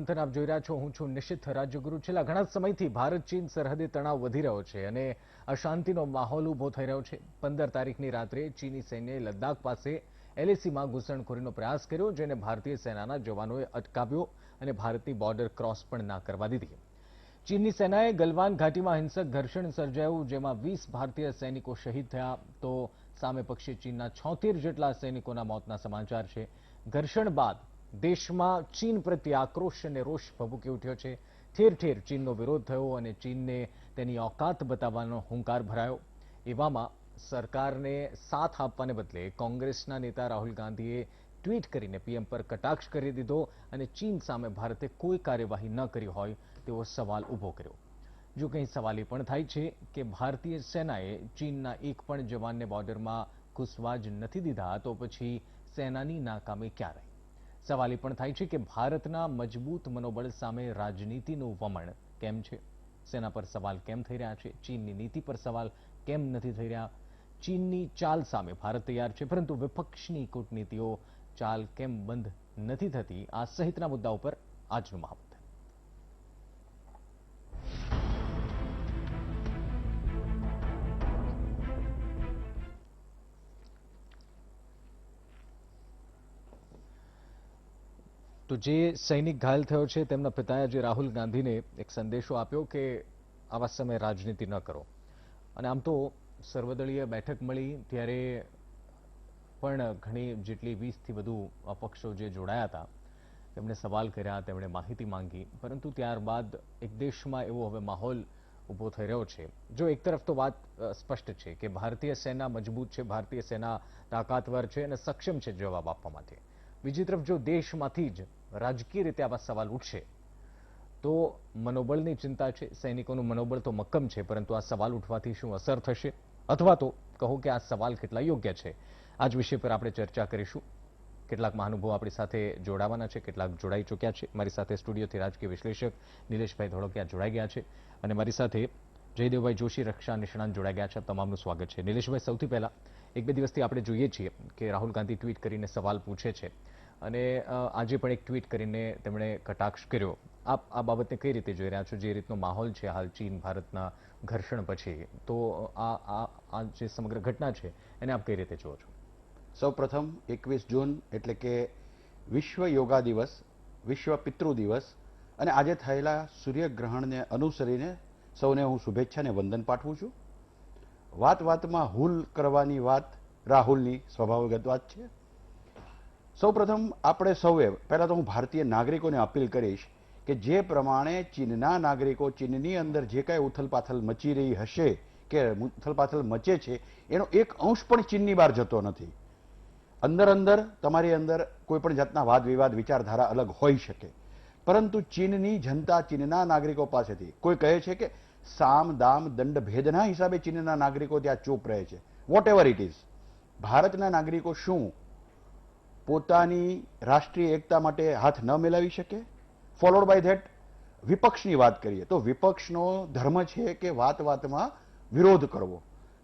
મંથન આપ જોઈ રહ્યા છો. હું છું નિશિત રાજ્યગુરુ. છેલ્લા ઘણા સમયથી ભારત ચીન સરહદે તણાવ વધી રહ્યો છે અને અશાંતિનો માહોલ ઉભો થઈ રહ્યો છે. 15 તારીખની રાત્રે ચીની સૈન્યએ લદ્દાખ પાસે એલએસીમાં ઘૂસણખોરીનો પ્રયાસ કર્યો, જેને ભારતીય સેનાના જવાનોએ અટકાવ્યો અને ભારતની બોર્ડર ક્રોસ પણ ના કરવા દીધી. ચીનની સેનાએ ગલવાન ઘાટીમાં હિંસક ઘર્ષણ સર્જાયું, જેમાં 20 ભારતીય સૈનિકો શહીદ થયા, તો સામે પક્ષે ચીનના 76 જેટલા સૈનિકોના મોતના સમાચાર છે. ઘર્ષણ બાદ દેશમાં ચીન પ્રત્યે આક્રોશ અને રોષ ભભૂકી ઉઠ્યો છે. ઠેર ઠેર ચીનનો વિરોધ થયો અને ચીનને તેની औकात બતાવવાનો હુંકાર ભરાયો. એવામાં સરકારને સાથ આપવાને બદલે કોંગ્રેસના નેતા રાહુલ ગાંધીએ ટ્વીટ કરીને પીએમ પર કટાક્ષ કરી દીધો અને ચીન સામે ભારતે કોઈ કાર્યવાહી ન કરી હોય તેવો સવાલ ઊભો કર્યો. જો કંઈ સવાલ એ પણ થાય છે કે ભારતીય સેનાએ ચીનના એક પણ જવાનને બોર્ડરમાં ઘૂસવા જ નથી દીધા, તો પછી સેનાની નાકામી ક્યાં રહી? સવાલ એ પણ થાય છે કે ભારતના મજબૂત મનોબળ સામે રાજનીતિનું વમણ કેમ છે? સેના પર સવાલ કેમ થઈ રહ્યા છે? ચીનની નીતિ પર સવાલ કેમ નથી થઈ રહ્યા? ચીનની ચાલ સામે ભારત તૈયાર છે, પરંતુ વિપક્ષની કૂટનીતિઓ ચાલ કેમ બંધ નથી થતી? આ સહિતના મુદ્દા ઉપર આજનું મહામંથન. તો જે સૈનિક ઘાયલ થયો છે તેમના પિતાએ આજે રાહુલ ગાંધીને એક સંદેશો આપ્યો કે આવા સમયે રાજનીતિ ન કરો. અને આમ તો સર્વદળીય બેઠક મળી ત્યારે પણ ઘણી જેટલી 20થી વધુ પક્ષો જે જોડાયા હતા તેમણે સવાલ કર્યા, તેમણે માહિતી માંગી, પરંતુ ત્યારબાદ એક દેશમાં એવો હવે માહોલ ઊભો થઈ રહ્યો છે. જો એક તરફ તો વાત સ્પષ્ટ છે કે ભારતીય સેના મજબૂત છે, ભારતીય સેના તાકાતવર છે અને સક્ષમ છે જવાબ આપવા માટે. બીજી તરફ જો દેશમાંથી જ રાજકીય રીતે આવા સવાલ ઉઠશે તો મનોબળની ચિંતા છે. સૈનિકોનું મનોબળ તો મક્કમ છે, પરંતુ આ સવાલ ઉઠવાથી શું અસર થશે, અથવા તો કહો કે આ સવાલ કેટલા યોગ્ય છે? આ જ વિષય પર આપણે ચર્ચા કરીશું. કેટલાક મહાનુભાવો આપણી સાથે જોડાવાના છે, કેટલાક જોડાઈ ચૂક્યા છે. મારી સાથે સ્ટુડિયોથી રાજકીય વિશ્લેષક નિલેશભાઈ ધોળકિયા જોડાઈ ગયા છે અને મારી સાથે જયદેવભાઈ જોશી, રક્ષા નિષ્ણાંત જોડાઈ ગયા છે. તમામનું સ્વાગત છે. નિલેશભાઈ, સૌથી પહેલા એક બે દિવસથી આપણે જોઈએ છીએ કે રાહુલ ગાંધી ટ્વીટ કરીને સવાલ પૂછે છે અને આજે પણ એક ટ્વીટ કરીને તેમણે કટાક્ષ કર્યો. આપ આ બાબતને કઈ રીતે જોઈ રહ્યા છો? જે રીતનો માહોલ છે હાલ ચીન ભારતના ઘર્ષણ પછી, તો આ જે સમગ્ર ઘટના છે એને આપ કઈ રીતે જુઓ છો? સૌપ્રથમ 21 જૂન એટલે કે વિશ્વ યોગા દિવસ, વિશ્વ પિતૃ દિવસ અને આજે થયેલા સૂર્યગ્રહણને અનુસરીને સૌને હું શુભેચ્છા અને વંદન પાઠવું છું. વાત વાતમાં હુલ કરવાની વાત રાહુલની સ્વાભાવિક વાત છે. સૌપ્રથમ આપણે સૌએ પહેલા તો હું ભારતીય નાગરિકોને અપીલ કરીશ કે જે પ્રમાણે ચીનના નાગરિકો ચીનની અંદર જે કાંઈ ઉથલપાથલ મચી રહી હશે કે ઉથલપાથલ મચે છે એનો એક અંશ પણ ચીનની બહાર જતો નથી. અંદર અંદર તમારી અંદર કોઈ પણ જાતના વાદ વિવાદ વિચારધારા અલગ હોઈ શકે, પરંતુ ચીનની જનતા ચીનના નાગરિકો પાસેથી કોઈ કહે છે કે સામ દામ દંડ ભેદના હિસાબે ચીનના નાગરિકો ત્યાં ચૂપ રહે છે. વોટ એવર ઇટ ઇઝ, ભારતના નાગરિકો શું પોતાની રાષ્ટ્રીય એકતા માટે હાથ ન મિલાવી શકે? ફોલોડ બાય ધેટ વિપક્ષની વાત કરીએ તો વિપક્ષનો ધર્મ છે કે વાત વાતમાં વિરોધ કરવો.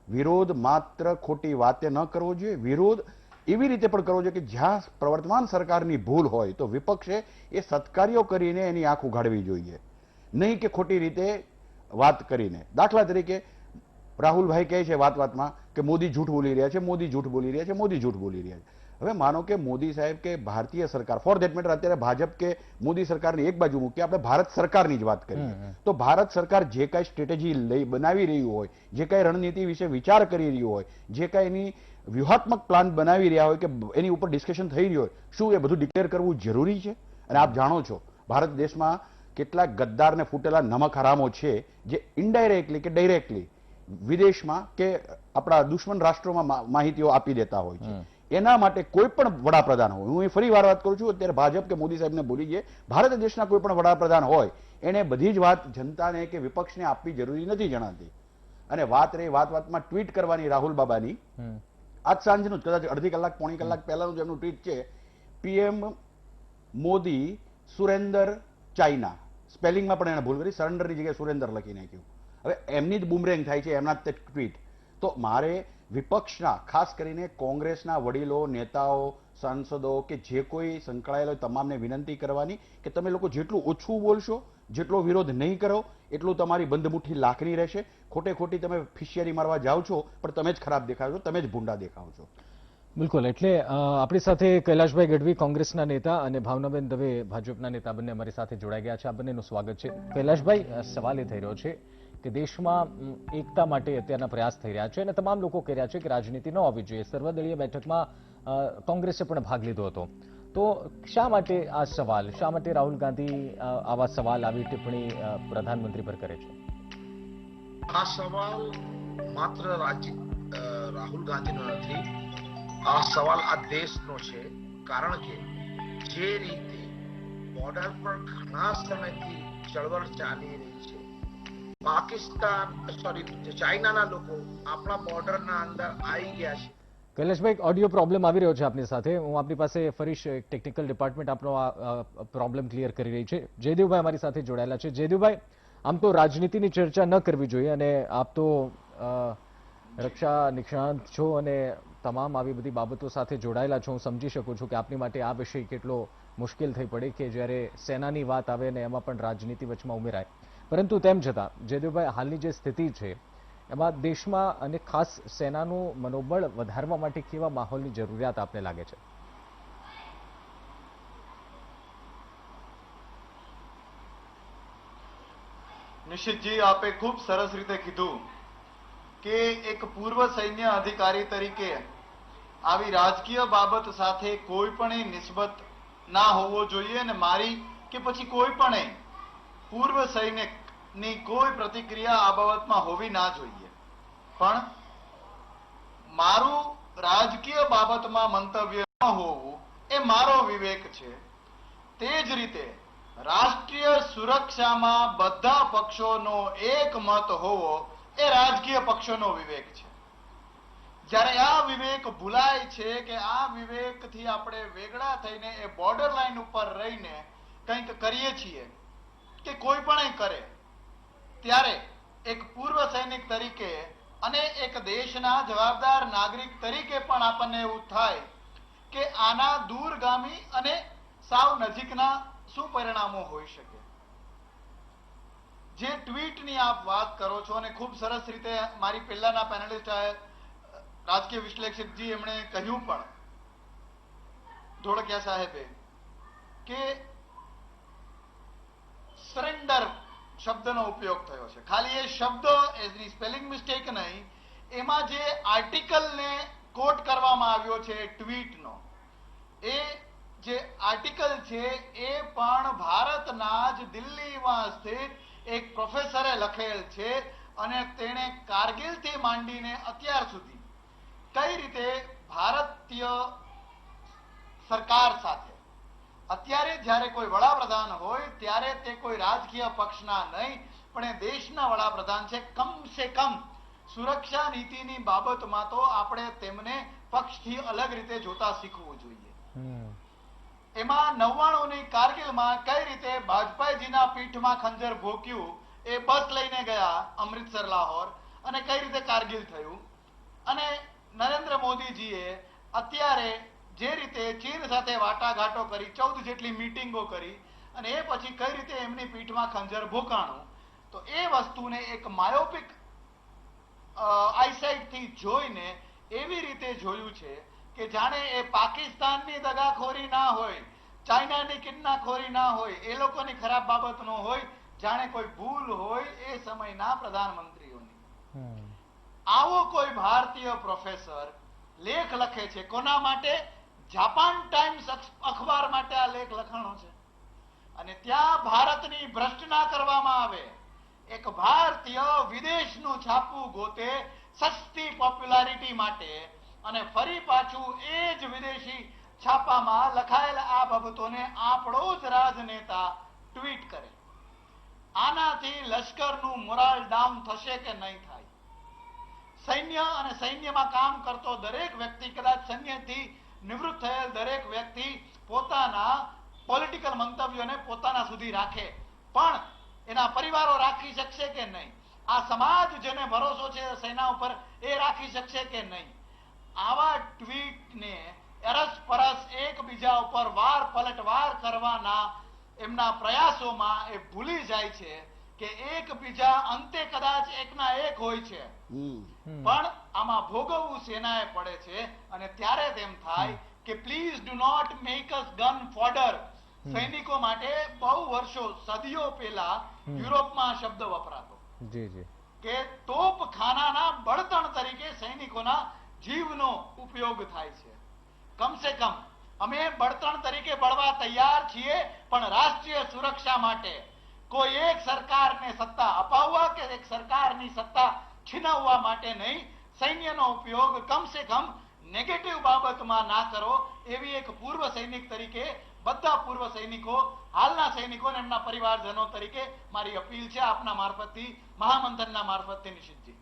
વિરોધ માત્ર ખોટી વાતે ન કરવો જોઈએ, વિરોધ એવી રીતે પણ કરવો જોઈએ કે જ્યાં પ્રવર્તમાન સરકારની ભૂલ હોય તો વિપક્ષે એ સત્કાર્યો કરીને એની આંખ ઉઘાડવી જોઈએ, નહીં કે ખોટી રીતે વાત કરીને. દાખલા તરીકે રાહુલભાઈ કહે છે વાત વાતમાં કે મોદી જૂઠ બોલી રહ્યા છે, મોદી જૂઠ બોલી રહ્યા છે, મોદી જૂઠ બોલી રહ્યા છે. હવે માનો કે મોદી સાહેબ કે ભારતીય સરકાર, ફોર ધેટ મેટર અત્યારે ભાજપ કે મોદી સરકારની એક બાજુ મૂકી આપણે ભારત સરકારની જ વાત કરીએ તો ભારત સરકાર જે કાંઈ સ્ટ્રેટેજી બનાવી રહ્યું હોય, જે કાંઈ રણનીતિ વિશે વિચાર કરી રહ્યું હોય, જે કાંઈ એની વ્યૂહાત્મક પ્લાન બનાવી રહ્યા હોય કે એની ઉપર ડિસ્કશન થઈ રહ્યું હોય, શું એ બધું ડિક્લેર કરવું જરૂરી છે? અને આપ જાણો છો ભારત દેશમાં કેટલાક ગદ્દાર ને ફૂટેલા નમક હરામો છે જે ઇનડાયરેક્ટલી કે ડાયરેક્ટલી વિદેશમાં કે આપણા દુશ્મન રાષ્ટ્રોમાં માહિતીઓ આપી દેતા હોય છે. એના માટે કોઈ પણ વડાપ્રધાન હોય, હું ફરી વાર વાત કરું છું, અત્યારે ભાજપ કે મોદી સાહેબને ભૂલી જઈએ, ભારત દેશના કોઈ પણ વડાપ્રધાન હોય એને બધી જ વાત જનતાને કે વિપક્ષને આપવી જરૂરી નથી જણાતી. અને વાત રહી વાત વાતમાં ટ્વીટ કરવાની રાહુલ બાબાની, આજ સાંજનું કદાચ અડધી કલાક પોણી કલાક પહેલાનું જેમનું ટ્વીટ છે, પીએમ મોદી સુરેન્દર ચાઇના, સ્પેલિંગમાં પણ એને ભૂલ કરી, સરેન્ડરની જગ્યાએ સુરેન્દર લખી નાખ્યું. હવે એમની જ બુમરેંગ થાય છે, એમના જ ટ્વીટ. તો મારે વિપક્ષના ખાસ કરીને કોંગ્રેસના વડીલો, નેતાઓ, સાંસદો કે જે કોઈ સંકળાયેલો તમામને વિનંતી કરવાની કે તમે લોકો જેટલું ઓછું બોલશો, જેટલો વિરોધ નહીં કરો, એટલું તમારી બંધમુઠ્ઠી લાખની રહેશે. ખોટે ખોટી તમે ફિશિયારી મારવા જાઓ છો, પણ તમે જ ખરાબ દેખાવ છો, તમે જ ભૂંડા દેખાવ છો. બિલકુલ. એટલે આપણી સાથે કૈલાશભાઈ ગઢવી કોંગ્રેસના નેતા અને ભાવનાબેન દવે ભાજપના નેતા બંને અમારી સાથે જોડાઈ ગયા છે. આ બંનેનું સ્વાગત છે. કૈલાશભાઈ, સવાલ એ થઈ રહ્યો છે કે દેશમાં એકતા માટે અત્યારના પ્રયાસ થઈ રહ્યા છે અને તમામ લોકો કહી રહ્યા છે કે રાજનીતિ ન હોવી જોઈએ. સર્વદળીય બેઠકમાં કોંગ્રેસે પણ ભાગ લીધો હતો. તો શા માટે આ સવાલ, શા માટે રાહુલ ગાંધી આવા સવાલ, આવી ટિપ્પણી પ્રધાનમંત્રી પર કરે છે? આ સવાલ માત્ર રાહુલ ગાંધીનો નથી, આ સવાલ આ દેશનો છે. કારણ કે જે રીતે બોર્ડર પર ઘણા સમયથી ચળવળ ચાલી રહી છે, ચાઇનાના લોકો આપણા બોર્ડરના અંદર આવી ગયા છે. કૈલાશભાઈ, ઓડિયો પ્રોબ્લેમ આવી રહ્યો છે આપની સાથે. હું આપની પાસે ફરીશ, ટેકનિકલ ડિપાર્ટમેન્ટ આપણો આ પ્રોબ્લેમ ક્લિયર કરી રહી છે. જયદેવભાઈ અમારી સાથે જોડાયેલા છે. જયદેવભાઈ, આમ તો રાજનીતિની ચર્ચા ન કરવી જોઈએ અને આપ તો રક્ષા નિષ્ણાંત છો અને તમામ આવી બધી બાબતો સાથે જોડાયેલા છો. હું સમજી શકું છું કે આપની માટે આ વિષય કેટલો મુશ્કેલ થઈ પડે કે જ્યારે સેનાની વાત આવે ને એમાં પણ રાજનીતિ વચમાં ઉમેરાય. પરંતુ તેમ છતાં જયદેવભાઈ, હાલની જે સ્થિતિ છે એમાં દેશમાં અને ખાસ સેનાનું મનોબળ વધારવા માટે કેવા માહોલની જરૂરિયાત આપને લાગે છે? નિશિતજી, આપે ખૂબ સરસ રીતે કીધું કે એક પૂર્વ સૈન્ય અધિકારી તરીકે આવી રાજકીય બાબત સાથે કોઈ પણ નિસ્બત ના હોવો જોઈએ અને મારી કે પછી કોઈ પણ પૂર્વ સૈનિકની કોઈ પ્રતિક્રિયા આ બાબતમાં હોવી ના જોઈએ. પણ મારું રાજકીય બાબતમાં મંતવ્ય ન હોવું એ મારો વિવેક છે. તે જ રીતે રાષ્ટ્રીય સુરક્ષામાં બધા પક્ષોનો એક મત હોવો એ રાજકીય પક્ષોનો વિવેક છે. જ્યારે આ વિવેક ભૂલાય છે કે આ વિવેકથી આપણે વેગળા થઈને એ બોર્ડર લાઈન ઉપર રહીને કંઈક કરીએ છીએ કે કોઈ પણ કરે, ત્યારે એક પૂર્વ સૈનિક તરીકે અને એક દેશના જવાબદાર નાગરિક તરીકે પણ આપણને એવું થાય કે આના દૂરગામી અને સાવ નજીકના શું પરિણામો હોઈ શકે. જે ટ્વીટની આપ વાત કરો છો અને ખૂબ સરસ રીતે મારી પહેલાના પેનલિસ્ટ રાજકીય વિશ્લેષકજી એમણે કહ્યું પણ, ધોળકિયા સાહેબે, કે સરેન્ડર શબ્દનો ઉપયોગ થયો છે. ખાલી એ શબ્દ એની સ્પેલિંગ મિસ્ટેક નહીં, એમાં જે આર્ટિકલને કોટ કરવામાં આવ્યો છે ટ્વીટનો, એ જે આર્ટિકલ છે એ પણ ભારતના જ દિલ્હીમાં સ્થિત એક પ્રોફેસરે લખેલ છે અને તેણે કારગિલથી માંડીને અત્યાર સુધી કઈ રીતે ભારતીય સરકાર સાથે અત્યારે જ્યારે કોઈ વડાપ્રધાન હોય ત્યારે તે કોઈ રાજકીય પક્ષના નહીં પણ એ દેશના વડાપ્રધાન છે. કમસે કમ સુરક્ષા નીતિની બાબતમાં તો આપણે તેમને પક્ષથી અલગ રીતે જોતા શીખવું જોઈએ. એમાં 99ની કારગિલમાં કઈ રીતે વાજપેયીજીના પીઠમાં ખંજર ભોંક્યું, એ બસ લઈને ગયા અમૃતસર લાહોર અને કઈ રીતે કારગિલ થયું, અને નરેન્દ્ર મોદીજીએ અત્યારે જે રીતે ચીન સાથે વાટાઘાટો કરી, 14 જેટલી મીટિંગો કરી અને એ પછી કઈ રીતે એમની પીઠમાં ખંજર ભોકાણું, તો એ વસ્તુને એક માયોપિક આઈસાઇટથી જોઈને એવી રીતે જોયું છે કે જાણે એ પાકિસ્તાનની દગાખોરી ના હોય, ચાઇનાની કિન્નાખોરી ના હોય, એ લોકોની ખરાબ બાબત ન હોય, જાણે કોઈ ભૂલ હોય એ સમયના પ્રધાનમંત્રીઓની. આવો કોઈ ભારતીય પ્રોફેસર લેખ લખે છે. કોના માટે? જાપાન ટાઈમ્સ અખબાર માટે આ લેખ લખાણો છે. અને ત્યાં ભારતની ભ્રષ્ટ ના કરવામાં આવે, એક ભારતીય વિદેશનું છાપું ગોતે સસ્તી પોપ્યુલારિટી માટે અને ફરી પાછું એ જ વિદેશી છાપામાં લખાયેલ આ બાબતોને આપણો જ રાજનેતા ટ્વીટ કરે. આનાથી લશ્કરનું મોરાલ ડાઉન થશે કે નહીં થાય? સૈન્ય અને સૈન્યમાં કામ કરતો દરેક વ્યક્તિ, કદાચ સૈન્યથી નિવૃત્ત થયેલ દરેક વ્યક્તિ પોતાના પોલિટિકલ મંતવ્યોને પોતાના સુધી રાખે, પણ એના પરિવારો રાખી શકશે કે નહીં? આ સમાજ જેને ભરોસો છે સેના ઉપર, એ રાખી શકશે કે નહીં. આવા ટ્વીટને અરસપરસ એકબીજા ઉપર વાર પલટવાર કરવાના એમના પ્રયાસોમાં એ ભૂલી જાય છે કે એકબીજા અંતે કદાચ એકના એક હોય છે, પણ આમાં ભોગવવું સેનાએ પડે છે. અને ત્યારે તેમ થાય કે please do not make us gun fodder. સૈનિકો માટે બહુ વર્ષો સદીઓ પહેલા યુરોપમાં શબ્દ વપરાતો જી જી કે તોપખાનાના બળતણ તરીકે સૈનિકોના જીવનો ઉપયોગ થાય છે. કમસે કમ અમે બળતણ તરીકે બળવા તૈયાર છીએ, પણ રાષ્ટ્રીય સુરક્ષા માટે કોઈ એક સરકારને સત્તા અપાવવા કે એક સરકારની સત્તા છીનવવા માટે નહીં. સૈન્યનો ઉપયોગ કમસે કમ નેગેટિવ બાબતમાં ના કરો, એવી એક પૂર્વ સૈનિક તરીકે બધા પૂર્વ સૈનિકો, હાલના સૈનિકો અને એમના પરિવારજનો તરીકે મારી અપીલ છે આપના મારફતથી, મહામંથનના મારફતથી. નિશિતજી,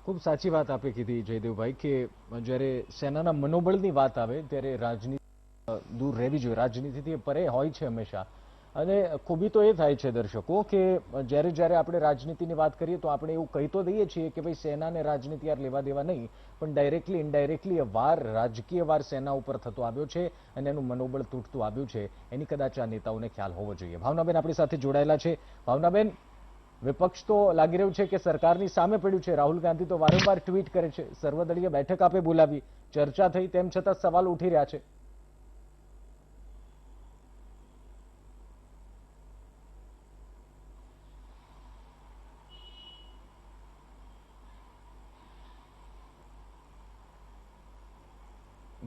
ખૂબ સાચી વાત આપે કીધી જયદેવભાઈ કે જ્યારે સેનાના મનોબળની વાત આવે ત્યારે રાજનીતિ દૂર રહેવી જોઈએ, રાજનીતિથી પરે હોય છે હંમેશા. અને ખૂબી તો એ થાય છે દર્શકો કે જ્યારે આપણે રાજનીતિની વાત કરીએ તો આપણે એવું કહી તો દઈએ છીએ કે ભાઈ સેના અને રાજનીતિ યાર લેવા દેવા નહીં, પણ ડાયરેક્ટલી ઇનડાયરેક્ટલી વાર રાજકીય વાર સેના ઉપર થતો આવ્યો છે અને એનું મનોબળ તૂટતું આવ્યું છે, એની કદાચ આ નેતાઓને ખ્યાલ હોવો જોઈએ. ભાવનાબેન આપણી સાથે જોડાયેલા છે. ભાવનાબેન, વિપક્ષ તો લાગી રહ્યું છે કે સરકારની સામે પડ્યું છે. રાહુલ ગાંધી તો વારંવાર ટ્વીટ કરે છે, સર્વદળીય બેઠક આપે બોલાવી, ચર્ચા થઈ, તેમ છતાં સવાલ ઉઠી રહ્યા છે.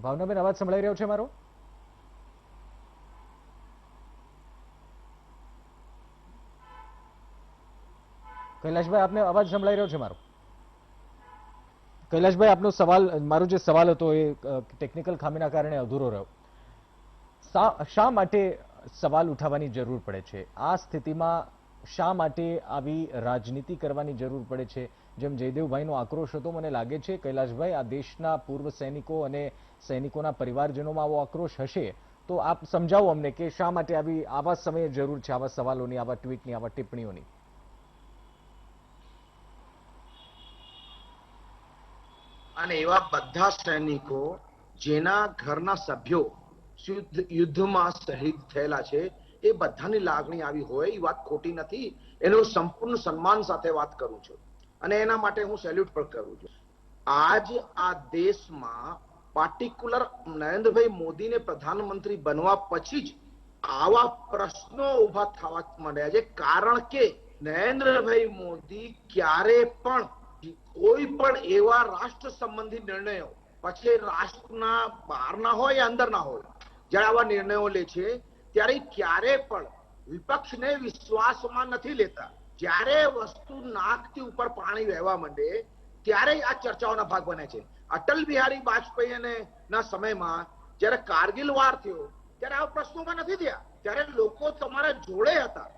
ભાવનાબેન, અવાજ સંભળાઈ રહ્યો છે મારો? કૈલાશભાઈ, આપને અવાજ સંભળાઈ રહ્યો છે મારો? કૈલાશભાઈ, આપનો સવાલ, મારો જે સવાલ હતો એ ટેકનિકલ ખામીના કારણે અધૂરો રહ્યો. શા માટે સવાલ ઉઠાવવાની જરૂર પડે છે? આ સ્થિતિમાં શા માટે આવી રાજનીતિ કરવાની જરૂર પડે છે? જેમ જયદેવભાઈનો આક્રોશ હતો, મને લાગે છે કૈલાશભાઈ આ દેશના પૂર્વ સૈનિકો અને સૈનિકોના પરિવારજનોમાં આવો આક્રોશ હશે, તો આપ સમજાવો અમને કે શા માટે આવા સમયે જરૂર છે આવા સવાલોની, આવા ટ્વીટની, આવા ટિપ્પણીઓની. અને એવા બધા સૈનિકો જેના ઘરના સભ્યો યુદ્ધમાં શહીદ થયેલા છે, એ બધાની લાગણી આવી હોય એ વાત ખોટી નથી. એનું સંપૂર્ણ સન્માન સાથે વાત કરું છું અને એના માટે હું સેલ્યુટ પણ કરું છું. આજ આ દેશમાં પાર્ટિક્યુલર નરેન્દ્રભાઈ મોદીને પ્રધાનમંત્રી બનવા પછી જ આવા પ્રશ્નો ઉભા થવા માંડ્યા છે, કારણ કે નરેન્દ્રભાઈ મોદી ક્યારે પણ કોઈ પણ એવા રાષ્ટ્ર સંબંધી નિર્ણયો, પછી રાષ્ટ્રના બહારના હોય યા અંદરના હોય, જ્યારે આવા નિર્ણયો લે છે ત્યારે ક્યારે પણ વિપક્ષને વિશ્વાસમાં નથી લેતા. જ્યારે વસ્તુ નાકથી ઉપર પાણી વહેવા માંડે ત્યારે આ ચર્ચાઓના ભાગ બને છે. અટલ બિહારી વાજપેયી ના સમયમાં જ્યારે કારગિલ વાર થયો ત્યારે આ પ્રશ્નોમાં નથી થયા, ત્યારે લોકો તમારા જોડે હતા.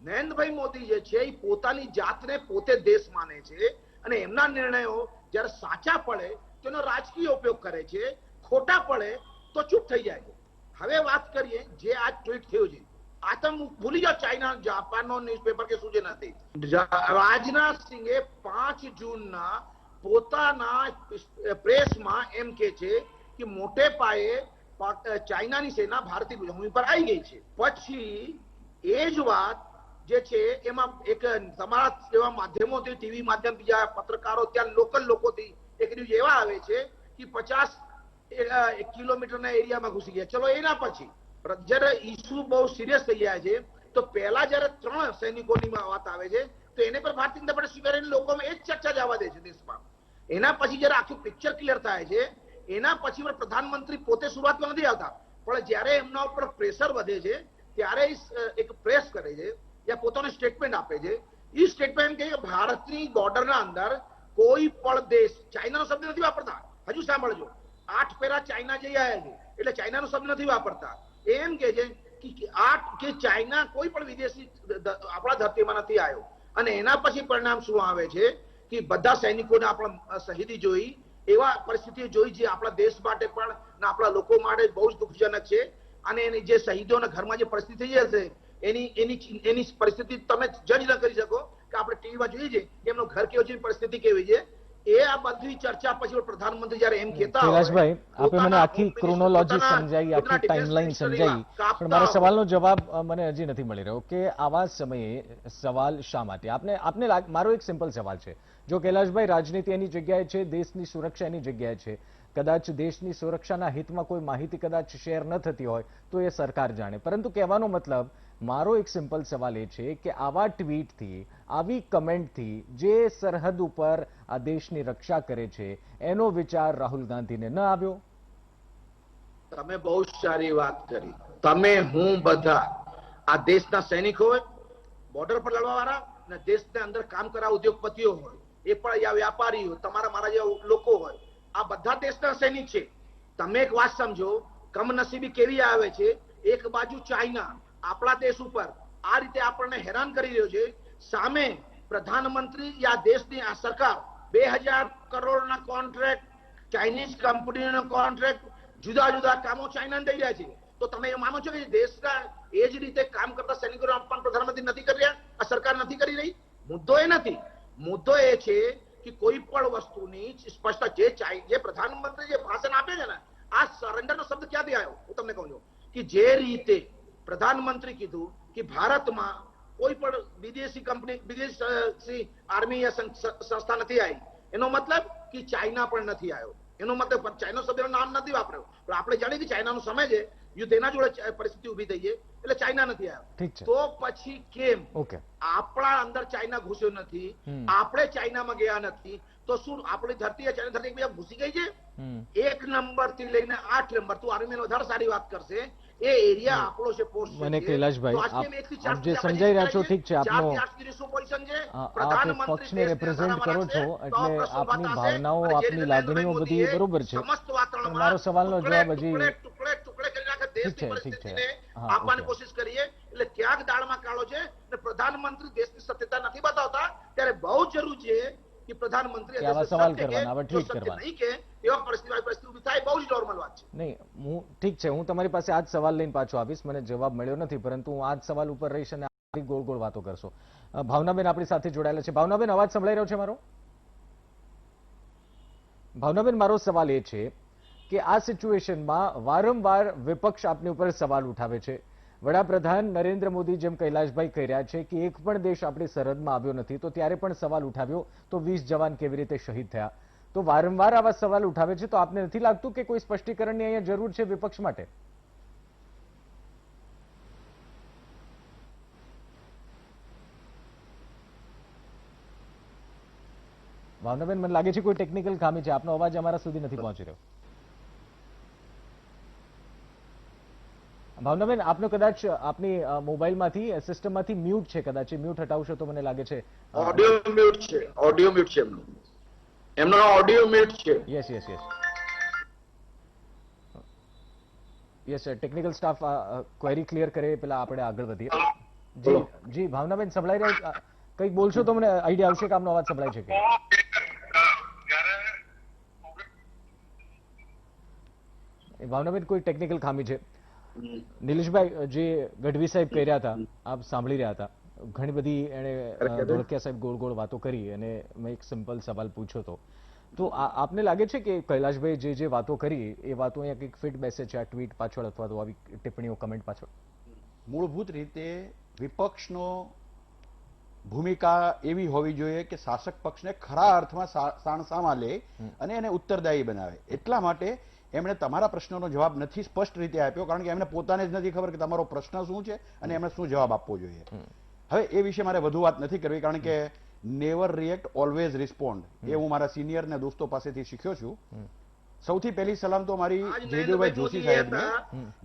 નરેન્દ્રભાઈ મોદી જે છે એ પોતાની જાતને પોતે દેશ માને છે અને એમના નિર્ણયો જ્યારે સાચા પડે તેનો રાજકીય ઉપયોગ કરે છે, ખોટા પડે તો ચૂપ થઈ જાય છે. હવે વાત કરીએ જે આ ટ્વીટ થયું છે, આ તમે ભૂલી જાઓ ચાઇના જાપાનનો ન્યૂઝપેપર કે શું જે નથી. રાજનાથ સિંહે 5 જૂનના પોતાના પ્રેસમાં એમ કે છે કે મોટે પાયે ચાઇનાની સેના ભારતીય ભૂમિ પર આવી ગઈ છે. પછી એ જ વાત જે છે એમાં એક તમારા એવા માધ્યમોથી, ટીવી માધ્યમ, બીજા પત્રકારો, ત્યાં લોકલ લોકોથી એક ન્યૂઝ એવા આવે છે કે 50 કિલોમીટરના એરિયામાં ઘૂસી ગયા. ચલો એના પછી જયારે ઇસ્યુ બહુ સિરિયસ થઈ જાય છે તો પહેલા જયારે 3 સૈનિકોની વાત આવે છે તો એને પર ભારતીય જનતા પાર્ટી સ્વીકારીને લોકોમાં એ જ ચર્ચા જવા દે છે દેશમાં. એના પછી જયારે આખું પિક્ચર ક્લિયર થાય છે એના પછી પણ પ્રધાનમંત્રી પોતે શરૂઆતમાં નથી આવતા, પણ જયારે એમના ઉપર પ્રેશર વધે છે ત્યારે એક પ્રેસ કરે છે યા પોતાનું સ્ટેટમેન્ટ આપે છે. એ સ્ટેટમેન્ટ કે ભારતની બોર્ડરના અંદર કોઈ પણ દેશ, ચાઇનાનો શબ્દ નથી વાપરતા, હજુ સાંભળજો, 8 પેરા ચાઇના જઈ આવ્યા છે એટલે ચાઇનાનો શબ્દ નથી વાપરતા. એમ કે છે કે ચાઇના કોઈ પણ વિદેશી આપણા ધરતીમાં નથી આવ્યો. અને એના પછી પરિણામ શું આવે છે કે બધા સૈનિકોને આપણા શહીદી જોઈ, એવા પરિસ્થિતિઓ જોઈ જે આપણા દેશ માટે પણ આપણા લોકો માટે બહુ જ દુઃખજનક છે. અને એની જે શહીદોના ઘરમાં જે પરિસ્થિતિ થઈ જશે એની પરિસ્થિતિ તમે જજ ન કરી શકો કે આપણે ટીવીમાં જોઈએ છે કે એમનું ઘર કેવું છે, પરિસ્થિતિ કેવી છે. એ આ બધી ચર્ચા પછી પ્રધાનમંત્રી જ્યારે એમ કહેતા હોય, કૈલાશભાઈ, આપે મને પોતાના આખી હોમ મિનિસ્ટર, ક્રોનોલોજી પોતાના સમજાઈ, આખી પોતાના ટાઈમલાઈન ડિફેન્સ સમજાઈ, મિનિસ્ટરીમાં કાપતા પણ મારા હોય. સવાલનો જવાબ મને હજી નથી મળી રહ્યો કે આવા સમયે સવાલ શા માટે. આપને મારો એક સિમ્પલ સવાલ છે, જો કૈલાશભાઈ રાજનીતિ એની જગ્યાએ છે, દેશની સુરક્ષા એની જગ્યાએ છે, કદાચ દેશની સુરક્ષાના હિતમાં કોઈ માહિતી કદાચ શેર ન થતી હોય તો એ સરકાર જાણે, પરંતુ કહેવાનો મતલબ મારો એક સિમ્પલ સવાલ એ છે કે આવા ટ્વીટથી, આવી કમેન્ટથી જે સરહદ ઉપર આ દેશની રક્ષા કરે છે એનો વિચાર રાહુલ ગાંધીને ન આવ્યો? તમે બહુ સારી વાત કરી. તમે હું બધા આ દેશના સૈનિકો હોય, બોર્ડર પર લડવા વાળા, અને દેશને અંદર કામ કરવા ઉદ્યોગપતિઓ હોય, એ પણ યા વ્યાપારી હોય, તમારા મારા જેવા લોકો હોય, આ બધા દેશના સૈનિક છે. તમે એક વાત સમજો, કમનસીબી કેવી આવે છે, એક બાજુ ચાઇના આપણા દેશ ઉપર આ રીતે આપણને હેરાન કરી રહ્યો છે, સામે પ્રધાનમંત્રી યા દેશની આ સરકાર 2000 કરોડના કોન્ટ્રાક્ટ, ચાઇનીઝ કંપનીનો કોન્ટ્રાક્ટ, જુદા જુદા કામો ચાઇનાને દઈ રહ્યા છે. તો તમે એ માનો છો કે દેશના એ જ રીતે કામ કરતા સૈનિકોને અપમાન પ્રધાનમંત્રી નથી કરી રહ્યા, આ સરકાર નથી કરી રહી? મુદ્દો એ નથી. મુદ્દો એ છે કે કોઈ પણ વસ્તુની સ્પષ્ટતા, જે પ્રધાનમંત્રી જે ભાષણ આપે છે ને, આ સરેન્ડરનો શબ્દ ક્યાંથી આવ્યો હું તમને કહું છું કે જે રીતે પ્રધાનમંત્રી કીધું કે ભારતમાં કોઈ પણ વિદેશી કંપની, વિદેશી આર્મી યા સંસ્થા નથી આવી, એનો મતલબ કે ચાઇના પણ નથી આવ્યો. એનો મતલબ ચાઇના શબ્દનું નામ નથી વાપર્યો, પણ આપણે જાણીએ કે ચાઇનાનો સમય છે, યુદ્ધ એના જોડે પરિસ્થિતિ ઉભી થઈ છે, એટલે ચાઇના નથી આવ્યો. તો પછી કેમ આપણા અંદર ચાઇના ઘૂસ્યો નથી, આપણે ચાઇનામાં ગયા નથી, તો શું આપણી ધરતી ચાઇના ધરતી એકબીજા ઘૂસી ગઈ છે? 1 નંબર થી લઈને 8 નંબર, તું આર્મીનો વધારે સારી વાત કરશે, એ એરિયા આપણો છે. પોસ્ટ મને કૈલાશભાઈ, આપ જે સમજાઈ રહ્યા છો ઠીક છે, આપનો આપ પક્ષને રિપ્રેઝેન્ટ કરો છો એટલે આપની ભાવનાઓ, આપની લાગણીઓ બધી બરોબર છે, પણ મારો સવાલનો જવાબ હજી ઠીક છે આપવાની કોશિશ કરીએ, એટલે ક્યાંક દાળમાં કાળો છે, અને પ્રધાનમંત્રી દેશની સત્યતા નથી બતાવતા, ત્યારે બહુ જરૂર છે કે પ્રધાનમંત્રી આવા સવાલ કરવાના, આવા ટ્વીટ કરવાના નહીં કે એવા પરિસ્થિતિ ઉભી થાય, બહુ જ નોર્મલ વાત છે. નહીં, હું ઠીક છે, હું તમારી પાસે આ જ સવાલ લઈને પાછો આવીશ, મને જવાબ મળ્યો નથી, પરંતુ હું આ જ સવાલ ઉપર રહીશ અને ગોળ ગોળ વાતો કરશો. ભાવનાબેન આપણી સાથે જોડાયેલા છે. ભાવનાબેન, અવાજ સંભળાઈ રહ્યો છે મારો? ભાવનાબેન, મારો સવાલ એ છે કે આ સિચ્યુએશનમાં વારંવાર વિપક્ષ આપની ઉપર સવાલ ઉઠાવે છે. વડાપ્રધાન નરેન્દ્ર મોદી જેમ કૈલાશભાઈ કહી રહ્યા છે કે એક પણ દેશ આપણી સરહદમાં આવ્યો નથી, તો ત્યારે પણ સવાલ ઉઠાવ્યો તો 20 જવાન કેવી રીતે શહીદ થયા? તો વારંવાર આવા સવાલ ઉઠાવે છે, તો આપને નથી લાગતું કે કોઈ સ્પષ્ટીકરણની અહીંયા જરૂર છે વિપક્ષ માટે? ભાવનાબેન, મને લાગે છે કોઈ ટેકનિકલ ખામી છે, આપનો અવાજ અમારા સુધી નથી પહોંચી રહ્યો. ભાવનાબેન, આપનો કદાચ આપની મોબાઈલમાંથી, સિસ્ટમમાંથી મ્યુટ છે, કદાચ મ્યુટ હટાવશો તો મને લાગે છે. ઓડિયો મ્યુટ છે, ઓડિયો મ્યુટ છે એમનો ઓડિયો મ્યુટ છે. Yes yes yes yes sir, technical staff query clear કરે પેલા આપણે આગળ વધીએ. જી જી ભાવનાબેન, સંભળાઈ રહ્યા? કંઈક બોલશો તો મને આઈડિયા આવશે કે આપનો અવાજ સંભળાય છે કે? ભાવનાબેન, કોઈ ટેકનિકલ ખામી છે. નિલેશભાઈ, જે ગઢવી સાહેબ કહી રહ્યા હતા, આપ સાંભળી રહ્યા હતા, ઘણી બધી એને ધોળકિયા સાહેબ ગોળ ગોળ વાતો કરી, અને મેં એક સિમ્પલ સવાલ પૂછ્યો હતો. તો આપને લાગે છે કે કૈલાશભાઈ જે વાતો કરી એ વાતો અહીંયા કંઈક ફિટ બેસે છે આ ટ્વીટ પાછળ, અથવા તો આવી ટિપ્પણીઓ, કમેન્ટ પાછળ? મૂળભૂત રીતે વિપક્ષનો ભૂમિકા એવી હોવી જોઈએ કે શાસક પક્ષને ખરા અર્થમાં સાણસામાં લે અને એને ઉત્તરદાયી બનાવે. એટલા માટે એમણે તમારા પ્રશ્નનો જવાબ નથી સ્પષ્ટ રીતે આપ્યો, કારણ કે એમને પોતાને જ નથી ખબર કે તમારો પ્રશ્ન શું છે અને એમણે શું જવાબ આપવો જોઈએ. હવે એ વિશે મારે વધુ વાત નથી કરવી, કારણ કે નેવર રિએક્ટ ઓલવેઝ રિસ્પોન્ડ એ હું મારા સિનિયર ને દોસ્તો પાસેથી શીખ્યો છું. સૌથી પહેલી સલામ તો મારી જયદેવભાઈ જોશી સાહેબને.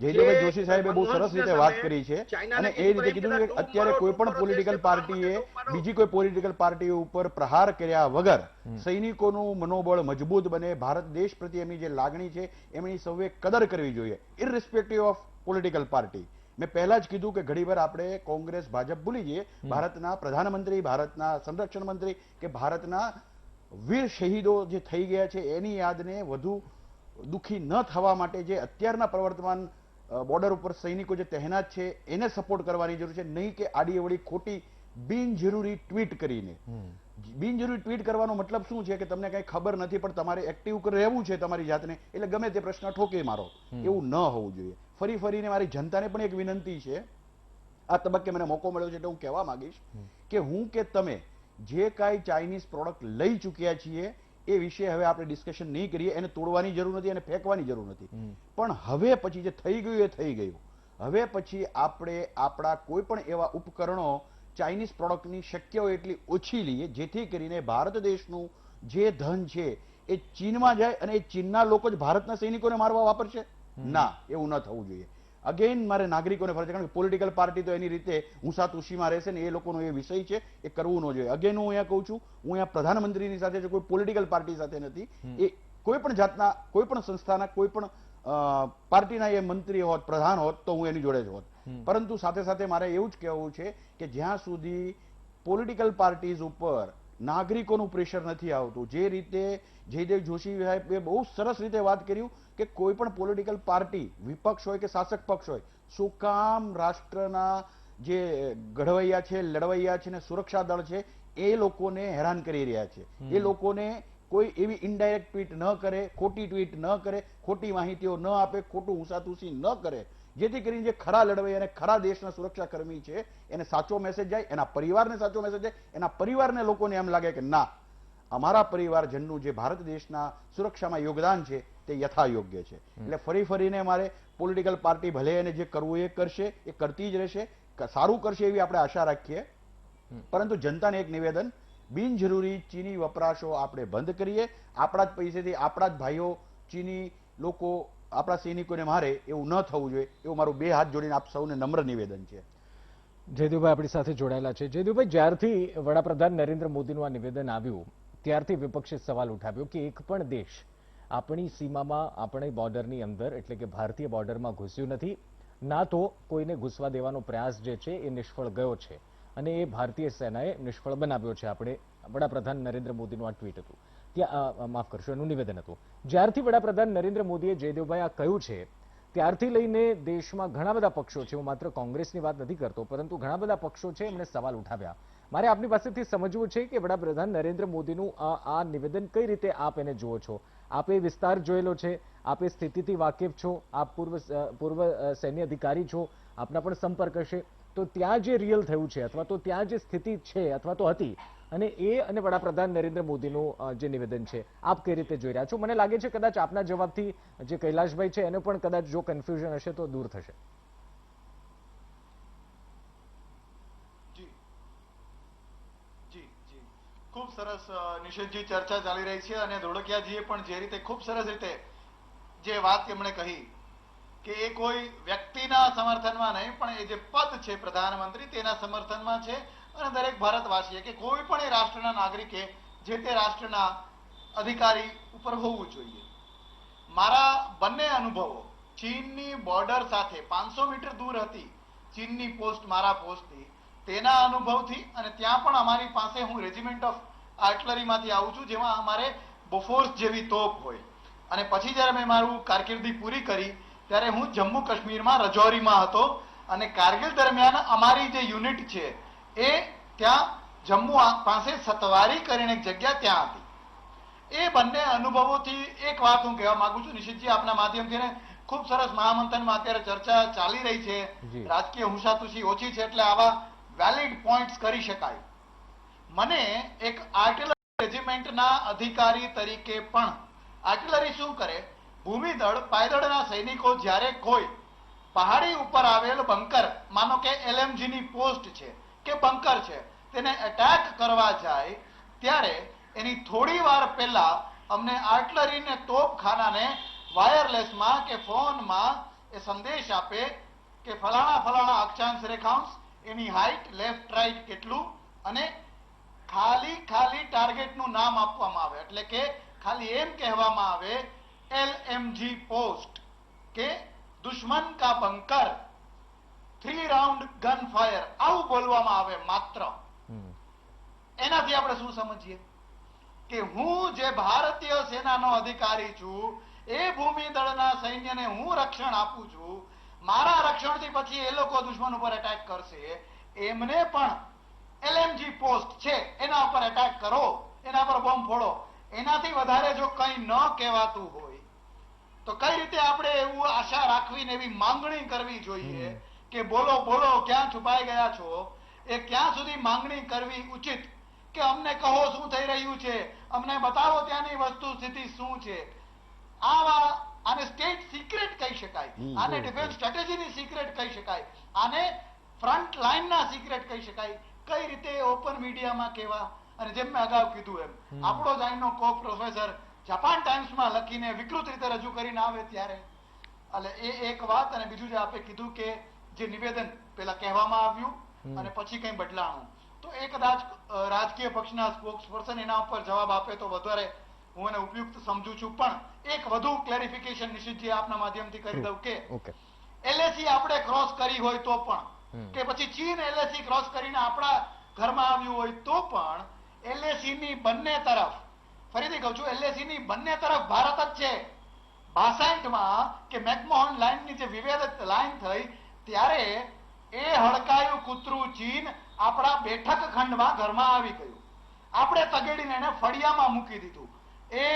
જયદેવભાઈ જોશી સાહેબે બહુ સરસ રીતે વાત કરી છે, અને એ રીતે કીધું કે અત્યારે કોઈ પણ પોલિટિકલ પાર્ટીએ બીજી કોઈ પોલિટિકલ પાર્ટી ઉપર પ્રહાર કર્યા વગર સૈનિકોનું મનોબળ મજબૂત બને, ભારત દેશ પ્રત્યે એમની જે લાગણી છે એમની સૌએ કદર કરવી જોઈએ, ઇરરિસ્પેક્ટિવ ઓફ પોલિટિકલ પાર્ટી. મેં પહેલા જ કીધું કે ઘણીવાર આપણે કોંગ્રેસ ભાજપ ભૂલી જઈએ, ભારતના પ્રધાનમંત્રી, ભારતના સંરક્ષણ મંત્રી કે ભારતના વીર શહીદો જે થઈ ગયા છે એની યાદને વધુ દુઃખી ન થવા માટે જે અત્યારના પ્રવર્તમાન બોર્ડર ઉપર સૈનિકો જે તહેનાત છે એને સપોર્ટ કરવાની જરૂર છે, નહીં કે આડી અવળી ખોટી બિનજરૂરી ટ્વીટ કરીને બિનજરૂરી ટ્વીટ કરવાનો મતલબ શું છે કે તમને કઈ ખબર નથી પણ તમારે એક્ટિવ રહેવું છે તમારી જાતને, એટલે ગમે તે પ્રશ્ન ઠોકી મારો, એવું ન હોવું જોઈએ. ફરી ફરીને મારી જનતાને પણ એક વિનંતી છે, આ તબક્કે મને મોકો મળ્યો છે એટલે હું કહેવા માંગીશ કે હું કે તમે જે કાંઈ ચાઇનીઝ પ્રોડક્ટ લઈ ચૂક્યા છીએ એ વિશે હવે આપણે ડિસ્કશન નહીં કરીએ. એને તોડવાની જરૂર નથી અને ફેંકવાની જરૂર નથી, પણ હવે પછી જે થઈ ગયું એ થઈ ગયું. હવે પછી આપણે આપણા કોઈ પણ એવા ઉપકરણો ચાઇનીઝ પ્રોડક્ટની શક્ય હોય એટલી ઓછી લઈએ, જેથી કરીને ભારત દેશનું જે ધન છે એ ચીનમાં જાય અને એ ચીનના લોકો જ ભારતના સૈનિકોને મારવા વાપરશે. ના, એવું ન થવું જોઈએ. અગેન મારે નાગરિકોને ફરજ છે, કારણ કે પોલિટિકલ પાર્ટી તો એની રીતે ઊંસા તુશીમાં રહેશે ને, એ લોકોનો એ વિષય છે, એ કરવું ન જોઈએ. અગેન હું અહીંયા કહું છું, હું અહીંયા પ્રધાનમંત્રીની સાથે છે, કોઈ પોલિટિકલ પાર્ટી સાથે નથી. એ કોઈ પણ જાતના, કોઈ પણ સંસ્થાના, કોઈ પણ પાર્ટીના એ મંત્રી હોત, પ્રધાન હોત તો હું એની જોડે જ હોત. પરંતુ સાથે સાથે મારે એવું જ કહેવું છે કે જ્યાં સુધી પોલિટિકલ પાર્ટીઝ ઉપર નાગરિકોનું પ્રેશર નથી આવતું, જે રીતે જયદેવ જોશી સાહેબે બહુ સરસ રીતે વાત કર્યું કે કોઈ પણ પોલિટિકલ પાર્ટી, વિપક્ષ હોય કે શાસક પક્ષ હોય, શું કામ રાષ્ટ્રના જે ઘડવૈયા છે, લડવૈયા છે ને સુરક્ષા દળ છે એ લોકોને હેરાન કરી રહ્યા છે. એ લોકોને કોઈ એવી ઇનડાયરેક્ટ ટ્વીટ ન કરે, ખોટી ટ્વીટ ન કરે, ખોટી માહિતીઓ ન આપે, ખોટું ઊંસાતુસી ન કરે, જેથી કરીને જે ખરા લડવૈયા અને ખરા દેશના સુરક્ષા કર્મી છે એને સાચો મેસેજ જાય, એના પરિવારને સાચો મેસેજ જાય, એના પરિવારને લોકોને એમ લાગે કે ના, અમારા પરિવારજનનું જે ભારત દેશના સુરક્ષામાં યોગદાન છે તે યથાયોગ્ય છે. એટલે ફરી ફરીને મારે પોલિટિકલ પાર્ટી ભલે એને જે કરવું એ કરશે, એ કરતી જ રહેશે, સારું કરશે એવી આપણે આશા રાખીએ. પરંતુ જનતાને એક નિવેદન, બિનજરૂરી ચીની વપરાશો આપણે બંધ કરીએ. આપણા જ પૈસેથી આપણા જ ભાઈઓ ચીની લોકો આપણા સૈનિકોને મારે એવું ન થવું જોઈએ, એવું મારું બે હાથ જોડીને આપ સૌને નમ્ર નિવેદન છે. જયદેવભાઈ આપણી સાથે જોડાયેલા છે. જયદેવભાઈ, જ્યારથી વડાપ્રધાન નરેન્દ્ર મોદીનું આ નિવેદન આવ્યું ત્યારથી વિપક્ષે સવાલ ઉઠાવ્યો કે એક પણ દેશ આપણી સીમામાં, આપણી બોર્ડરની અંદર એટલે કે ભારતીય બોર્ડરમાં ઘૂસ્યું નથી, ના તો કોઈને ઘૂસવા દેવાનો પ્રયાસ જે છે એ નિષ્ફળ ગયો છે અને એ ભારતીય સેનાએ નિષ્ફળ બનાવ્યો છે. આપણે વડાપ્રધાન નરેન્દ્ર મોદીનું આ ટ્વીટ હતું, ત્યાં માફ કરશો, એનું નિવેદન હતું. જ્યારથી વડાપ્રધાન નરેન્દ્ર મોદીએ જયદેવભાઈ આ કહ્યું છે ત્યારથી લઈને દેશમાં ઘણા બધા પક્ષો છે, હું માત્ર કોંગ્રેસની વાત નથી કરતો, પરંતુ ઘણા બધા પક્ષો છે એમણે સવાલ ઉઠાવ્યા. મારે આપની પાસેથી સમજવું છે કે વડાપ્રધાન નરેન્દ્ર મોદીનું આ નિવેદન કઈ રીતે આપ એને જુઓ છો? આપે વિસ્તાર જોયેલો છે, આપે સ્થિતિથી વાકેફ છો, આપ પૂર્વ સૈન્ય અધિકારી છો, આપના પણ સંપર્ક હશે, તો ત્યાં જે રિયલ થયું છે અથવા તો ત્યાં જે સ્થિતિ છે અથવા તો હતી અને વડાપ્રધાન નરેન્દ્ર મોદીનું જે નિવેદન છે, આપ કઈ રીતે જોઈ રહ્યા છો? મને લાગે છે કદાચ આપના જવાબથી જે કૈલાશભાઈ છે એને પણ કદાચ જો કન્ફ્યુઝન હશે તો દૂર થશે. ખૂબ સરસ નિશેધજી ચર્ચા ચાલી રહી છે અને ધોળકિયાજીએ પણ જે રીતે ખૂબ સરસ રીતે જે વાત એમણે કહી કે એ કોઈ વ્યક્તિના સમર્થનમાં નહીં, પણ એ જે પદ છે પ્રધાનમંત્રી તેના સમર્થનમાં છે અને દરેક ભારતવાસીએ કે કોઈ પણ એ રાષ્ટ્રના નાગરિકે જે તે રાષ્ટ્રના અધિકારી ઉપર હોવું જોઈએ. મારા બંને અનુભવો ચીનની બોર્ડર સાથે 500 મીટર દૂર હતી ચીનની પોસ્ટ મારા પોસ્ટથી, તેના અનુભવથી, અને ત્યાં પણ અમારી પાસે, હું રેજિમેન્ટ ઓફ આર્ટલરીમાંથી આવું છું જેમાં અમારે બોફોર્સ જેવી તોપ હોય, અને પછી જ્યારે મેં મારું કારકિર્દી પૂરી કરી ત્યારે હું જમ્મુ કાશ્મીરમાં રજૌરીમાં હતો અને કારગિલ દરમિયાન અમારી જે યુનિટ છે એ ત્યાં જમ્મુ પાસે સતવારી કરીને એક જગ્યા ત્યાં હતી. એ બંને અનુભવોથી એક વાત હું કહેવા માંગુ છું નિશિતજી આપના માધ્યમથી, ને ખૂબ સરસ મહામંથનમાં અત્યારે ચર્ચા ચાલી રહી છે, રાજકીય હુંસાતુસી ઓછી છે એટલે આવા વેલિડ પોઈન્ટ્સ કરી શકાય. મને એક આર્ટિલરી રેજિમેન્ટના અધિકારી તરીકે પણ, આર્ટિલરી શું કરે, ભૂમિદળ પાયદળના સૈનિકો જ્યારે કોઈ પહાડી ઉપર આવેલ બંકર, માનો કે LMG ની પોસ્ટ છે કે બંકર છે, તેને એટેક કરવા જાય ત્યારે એની થોડી વાર પહેલા અમને આર્ટિલરીને તોપખાનાને વાયરલેસમાં કે ફોનમાં એ સંદેશ આપે કે ફલાણા ફલાણા અક્ષાંશ રેખાંશ, એની હાઈટ, લેફ્ટ રાઈટ કેટલું, અને ખાલી ટાર્ગેટનું નામ આપવામાં આવે, એટલે કે ખાલી એમ કહેવામાં આવે LMG પોસ્ટ કે દુશ્મન કા બંકર, 3 રાઉન્ડ ગન ફાયર, આવું બોલવામાં આવે માત્ર. એનાથી આપણે શું સમજીએ કે હું જે ભારતીય સેનાનો અધિકારી છું, એ ભૂમિ દળના સૈન્યને હું રક્ષણ આપું છું, મારા રક્ષણથી પછી એ લોકો દુશ્મન ઉપર એટેક કરશે, એમને પણ LMG પોસ્ટ છે એના ઉપર એટેક કરો, એના પર બોમ્બ ફોડો. એનાથી વધારે જો કંઈ ન કહેવાતું હોય તો કઈ રીતે આપણે એવું આશા રાખવી ને એવી માંગણી કરવી જોઈએ કે બોલો બોલો ક્યાં છુપાઈ ગયા છો? એ ક્યાં સુધી માંગણી કરવી ઉચિત કે અમને કહો શું થઈ રહ્યું છે, અમને બતાવો ત્યાંની વસ્તુ સ્થિતિ શું છે? આને સ્ટેટ સિક્રેટ કહી શકાય, આને ડિફેન્સ સ્ટ્રેટેજીની સિક્રેટ કહી શકાય, આને ફ્રન્ટ લાઇનના સિક્રેટ કહી શકાય. કઈ રીતે ઓપન મીડિયામાં કહેવા? અને જેમ મેં અગાઉ કીધું એમ આપણો જ અહીંનો કો પ્રોફેસર જાપાન ટાઈમ્સમાં લખીને વિકૃત રીતે રજૂ કરીને આવે ત્યારે, એટલે એ એક વાત. અને બીજું જે આપે કીધું કે જે નિવેદન પેલા કહેવામાં આવ્યું અને પછી કઈ બદલાણું, તો એ કદાચ રાજકીય પક્ષના સ્પોક્સ પર્સન એના ઉપર જવાબ આપે તો વધારે હું એને ઉપયુક્ત સમજુ છું. પણ એક વધુ ક્લેરિફિકેશન નિશિતજી આપના માધ્યમથી કરી દઉં કે LAC આપણે ક્રોસ કરી હોય તો પણ, કે પછી ચીન LAC ક્રોસ કરીને આપણા ઘરમાં આવ્યું હોય તો પણ, LAC ની બંને તરફ, ફરીથી કહું છું, LAC ની બંને તરફ ભારત જ છે. 62માં કે મેકમોહન લાઇનની જે વિવાદિત લાઇન થઈ ત્યારે એ હડકાયું કૂતરું ચીન આપણા બેઠક ખંડમાં ઘરમાં આવી ગયું. આપણે તગેડીને એને ફળિયામાં મૂકી દીધું. એ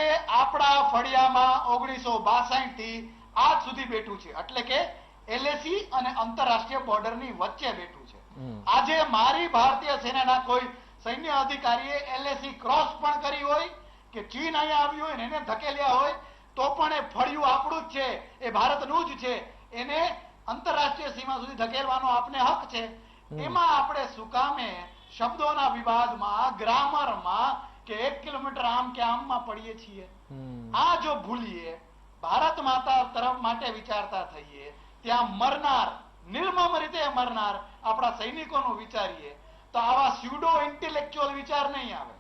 આપણા ફળિયામાં 1962 થી આજ સુધી બેઠું છે. એટલે કે LAC અને આંતરરાષ્ટ્રીય બોર્ડરની વચ્ચે બેઠું છે. આજે મારી ભારતીય સેનાના કોઈ સૈન્ય અધિકારીએ LAC ક્રોસ પણ કરી હોય કે ચીન અહીંયા આવ્યું હોય ને એને ધકેલ્યા હોય તો પણ એ ફળિયું આપણું જ છે, એ ભારતનું જ છે. એને આંતરરાષ્ટ્રીય સીમા સુધી ધકેલવાનો આપને હક છે. એમાં આપણે શું કામે શબ્દોના વિવાદમાં, ગ્રામરમાં કે 1 કિલોમીટર આમ કે આમમાં પડીએ છીએ? આ જો ભૂલીએ, ભારત માતા તરફ માટે વિચારતા થઈએ, ત્યાં મરનાર, નિર્મમ રીતે મરનાર આપણા સૈનિકોનું વિચારીએ તો આવા સ્યુડો ઇન્ટેલેક્ચ્યુઅલ વિચાર નહીં આવે.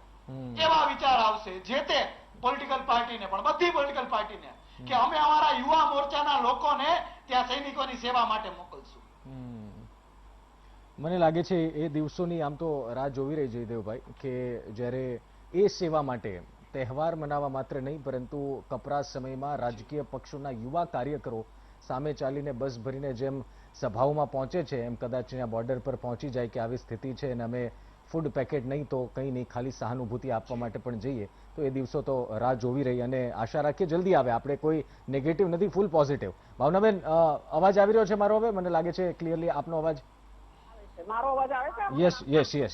એવા વિચાર આવશે જે તે પોલિટિકલ પાર્ટીને, પણ બધી પોલિટિકલ પાર્ટીને, કે અમે અમારા યુવા મોરચાના લોકોને ત્યાં સૈનિકોની સેવા માટે મોકલશું. મને લાગે છે એ દિવસોની આમ તો રાહ જોવી રહી જયદેવભાઈ કે જ્યારે એ સેવા માટે તહેવાર મનાવવા માત્ર નહીં પરંતુ કપરા સમયમાં રાજકીય પક્ષોના યુવા કાર્યકરો સામે ચાલીને બસ ભરીને જેમ સભાઓમાં પહોંચે છે એમ કદાચ અહીંયા બોર્ડર પર પહોંચી જાય કે આવી સ્થિતિ છે અને અમે ફૂડ પેકેટ નહીં તો કંઈ નહીં, ખાલી સહાનુભૂતિ આપવા માટે પણ જઈએ, તો એ દિવસો તો રાહ જોવી રહી અને આશા રાખીએ જલ્દી આવે. આપણે કોઈ નેગેટિવ નથી, ફૂલ પોઝિટિવ. ભાવનાબેન, અવાજ આવી રહ્યો છે મારો? હવે મને લાગે છે ક્લિયરલી આપનો અવાજ. મારો અવાજ આવે છે?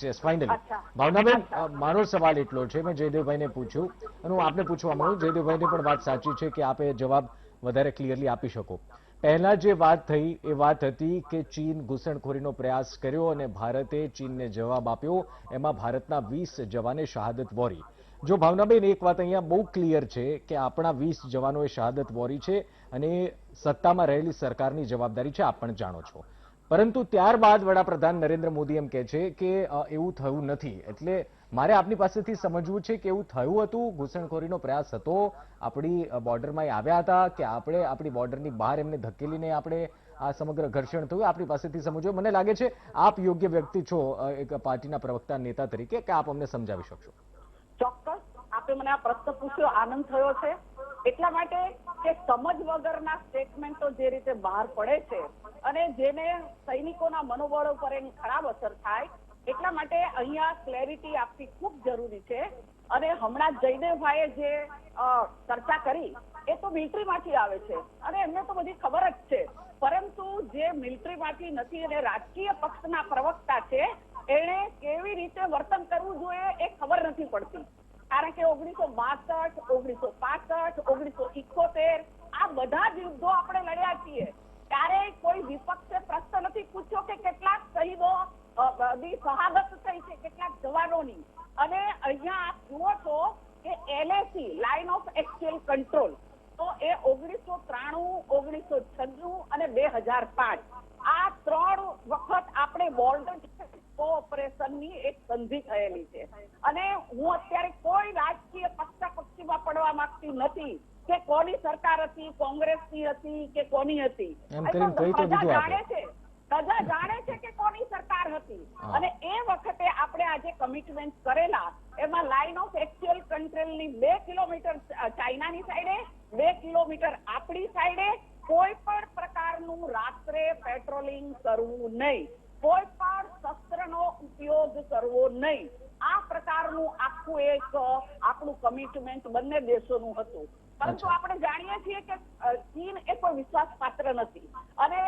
Yes finally. ભાવનાબેન, મારો સવાલ એટલો છે, મેં જયદેવભાઈને પૂછ્યું અને હું આપને પૂછવા માંગુ. જયદેવભાઈની પણ વાત સાચી છે કે આપે જવાબ વધારે ક્લિયરલી આપી શકો. પહેલા જે વાત થઈ એ વાત હતી કે ચીન ઘૂસણખોરીનો પ્રયાસ કર્યો અને ભારતે ચીનને જવાબ આપ્યો. એમાં ભારતના 20 જવાને શહાદત વોરી. જો ભાવનાબેન, એક વાત અહીંયા બહુ ક્લિયર છે કે આપણા 20 જવાનોએ શહાદત વોરી છે અને સત્તામાં રહેલી સરકારની જવાબદારી છે, આપ પણ જાણો છો. પરંતુ ત્યારબાદ વડાપ્રધાન નરેન્દ્ર મોદી એમ કહે છે કે એવું થયું નથી. એટલે મારે આપની પાસેથી સમજવું છે કે એવું થયું હતું, ઘૂસણખોરીનો પ્રયાસ હતો, આપણી બોર્ડરમાં આવ્યા હતા કે આપણે આપણી બોર્ડરની બહાર એમને ધકેલીને આપણે આ સમગ્ર ઘર્ષણ થયું? આપણી પાસેથી સમજવું. મને લાગે છે આપ યોગ્ય વ્યક્તિ છો એક પાર્ટીના પ્રવક્તા નેતા તરીકે કે આપ અમને સમજાવી શકશો. ચોક્કસ. આપે મને આ પ્રશ્ન પૂછ્યો, આનંદ થયો છે એટલા માટે કે સમજ વગરના સ્ટેટમેન્ટો જે રીતે બહાર પડે છે અને જેને સૈનિકોના મનોબળ ઉપર એની ખરાબ અસર થાય, એટલા માટે અહીંયા ક્લેરિટી આપવી ખૂબ જરૂરી છે. અને હમણાં જયદેવભાઈએ જે ચર્ચા કરી એ તો મિલિટરીમાંથી આવે છે અને એમને તો બધી ખબર જ છે. પરંતુ જે મિલિટરીમાંથી નથી અને રાજકીય પક્ષના પ્રવક્તા છે એને કેવી રીતે વર્તન કરવું જોઈએ એ ખબર નથી પડતી. કારણ કે 1962, 1965, 1971 આ બધા જ યુદ્ધો આપણે લડ્યા છીએ. ત્યારે કોઈ વિપક્ષે પ્રશ્ન નથી પૂછ્યો કે કેટલાક શહીદો ની શહાદત થઈ છે, કેટલાક જવાનોની. અને અહીંયા આપ જુઓ છો કે LAC, line of actual control, તો એ 1993, 1996 અને 2005 આ 3 વખત આપણે બોર્ડર કોઓપરેશનની એક સંધિ થયેલી છે. અને હું અત્યારે કોઈ રાજકીય પક્ષાપક્ષીમાં પડવા માંગતી નથી કે કોની સરકાર હતી, કોંગ્રેસની હતી કે કોની હતી. પ્રજા જાણે છે કે કોની સરકાર હતી. અને એ વખતે આપણે આજે કમિટમેન્ટ કરેલા એમાં લાઇન ઓફ એક્ચ્યુઅલ કંટ્રોલની 2 કિલોમીટર ચાઇનાની સાઈડે, 2 કિલોમીટર આપણી સાઈડે કોઈ પણ પ્રકારનું રાત્રે પેટ્રોલિંગ કરવું નહીં. કોઈ પણ શસ્ત્રનો ઉપયોગ કરવો નહીં. આ પ્રકારનું આખું એક આપણું કમિટમેન્ટ બંને દેશોનું હતું. પરંતુ આપણે જાણીએ છીએ કે ચીન એ કોઈ વિશ્વાસપાત્ર નથી. અને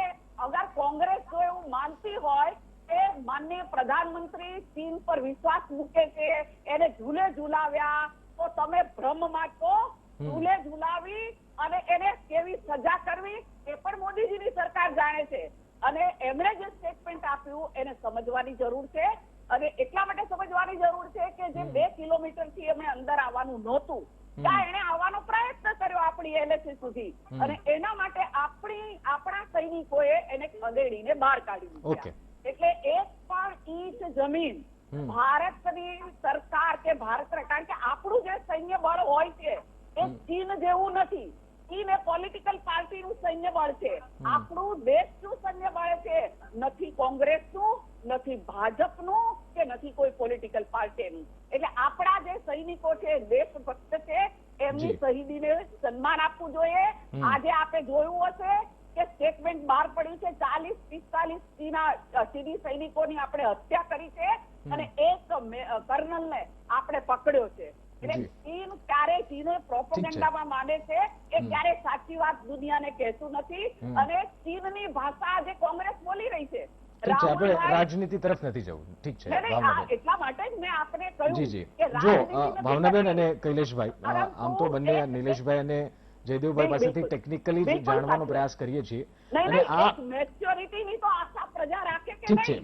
અગર કોંગ્રેસ જો એવું માનતી હોય કે માનનીય પ્રધાનમંત્રી ચીન પર વિશ્વાસ મૂકે છે, એને ઝૂલે ઝુલાવ્યા, તો તમે ભ્રમમાં છો. ઝૂલે ઝુલાવી અને એને કેવી સજા કરવી એ પણ મોદીજીની સરકાર જાણે છે. અને એમણે જે સ્ટેટમેન્ટ આપ્યું એને સમજવાની જરૂર છે. અને એટલા માટે સમજવાની જરૂર છે કે જે 2 કિલોમીટરથી એમણે અંદર આવવાનું નહોતું, ત્યાં એને આવવાનો પ્રયત્ન કર્યો આપણી એલએસી સુધી, અને એના માટે આપણા સૈનિકોએ એને ખદેડીને બહાર કાઢી દીધા. એટલે એક પણ ઇંચ જમીન ભારતની સરકાર કે કારણ કે આપણું જે સૈન્ય બળ હોય છે એ ચીન જેવું નથી. ચીન એ પોલિટિકલ પાર્ટીનું સૈન્ય બળ છે. આપણું દેશનું સૈન્ય બળ છે, નથી કોંગ્રેસનું, નથી ભાજપનું, કે નથી કોઈ પોલિટિકલ પાર્ટીનું. એટલે આપણા જે સૈનિકો છે દેશભક્ત છે, એમની શહીદીને સન્માન આપવું જોઈએ. આજે આપણે જોયું હશે કે સ્ટેટમેન્ટ બહાર પડ્યું છે, 40-45 ચીની સૈનિકોની આપણે હત્યા કરી છે અને એક કર્નલને આપણે પકડ્યો છે. એટલે ચીન ક્યારે ચીને પ્રોપેગેન્ડામાં માને છે, એ ક્યારે સાચી વાત દુનિયાને કહેતું નથી. અને ચીનની ભાષા જે કોંગ્રેસ બોલી રહી છે, આપણે રાજનીતિ તરફ નથી જવું. ઠીક છે, એટલા માટે જ મેં આપને કહ્યું કે જો ભાવનાબેન અને કૈલેશભાઈ, આમ તો બંને નિલેશભાઈ અને જયદેવભાઈ પાસેથી ટેકનિકલી જ જાણવાનો પ્રયાસ કરીએ છીએ, અને આ મેચ્યોરિટીની તો આશા પ્રજા રાખે કે ઠીક છે.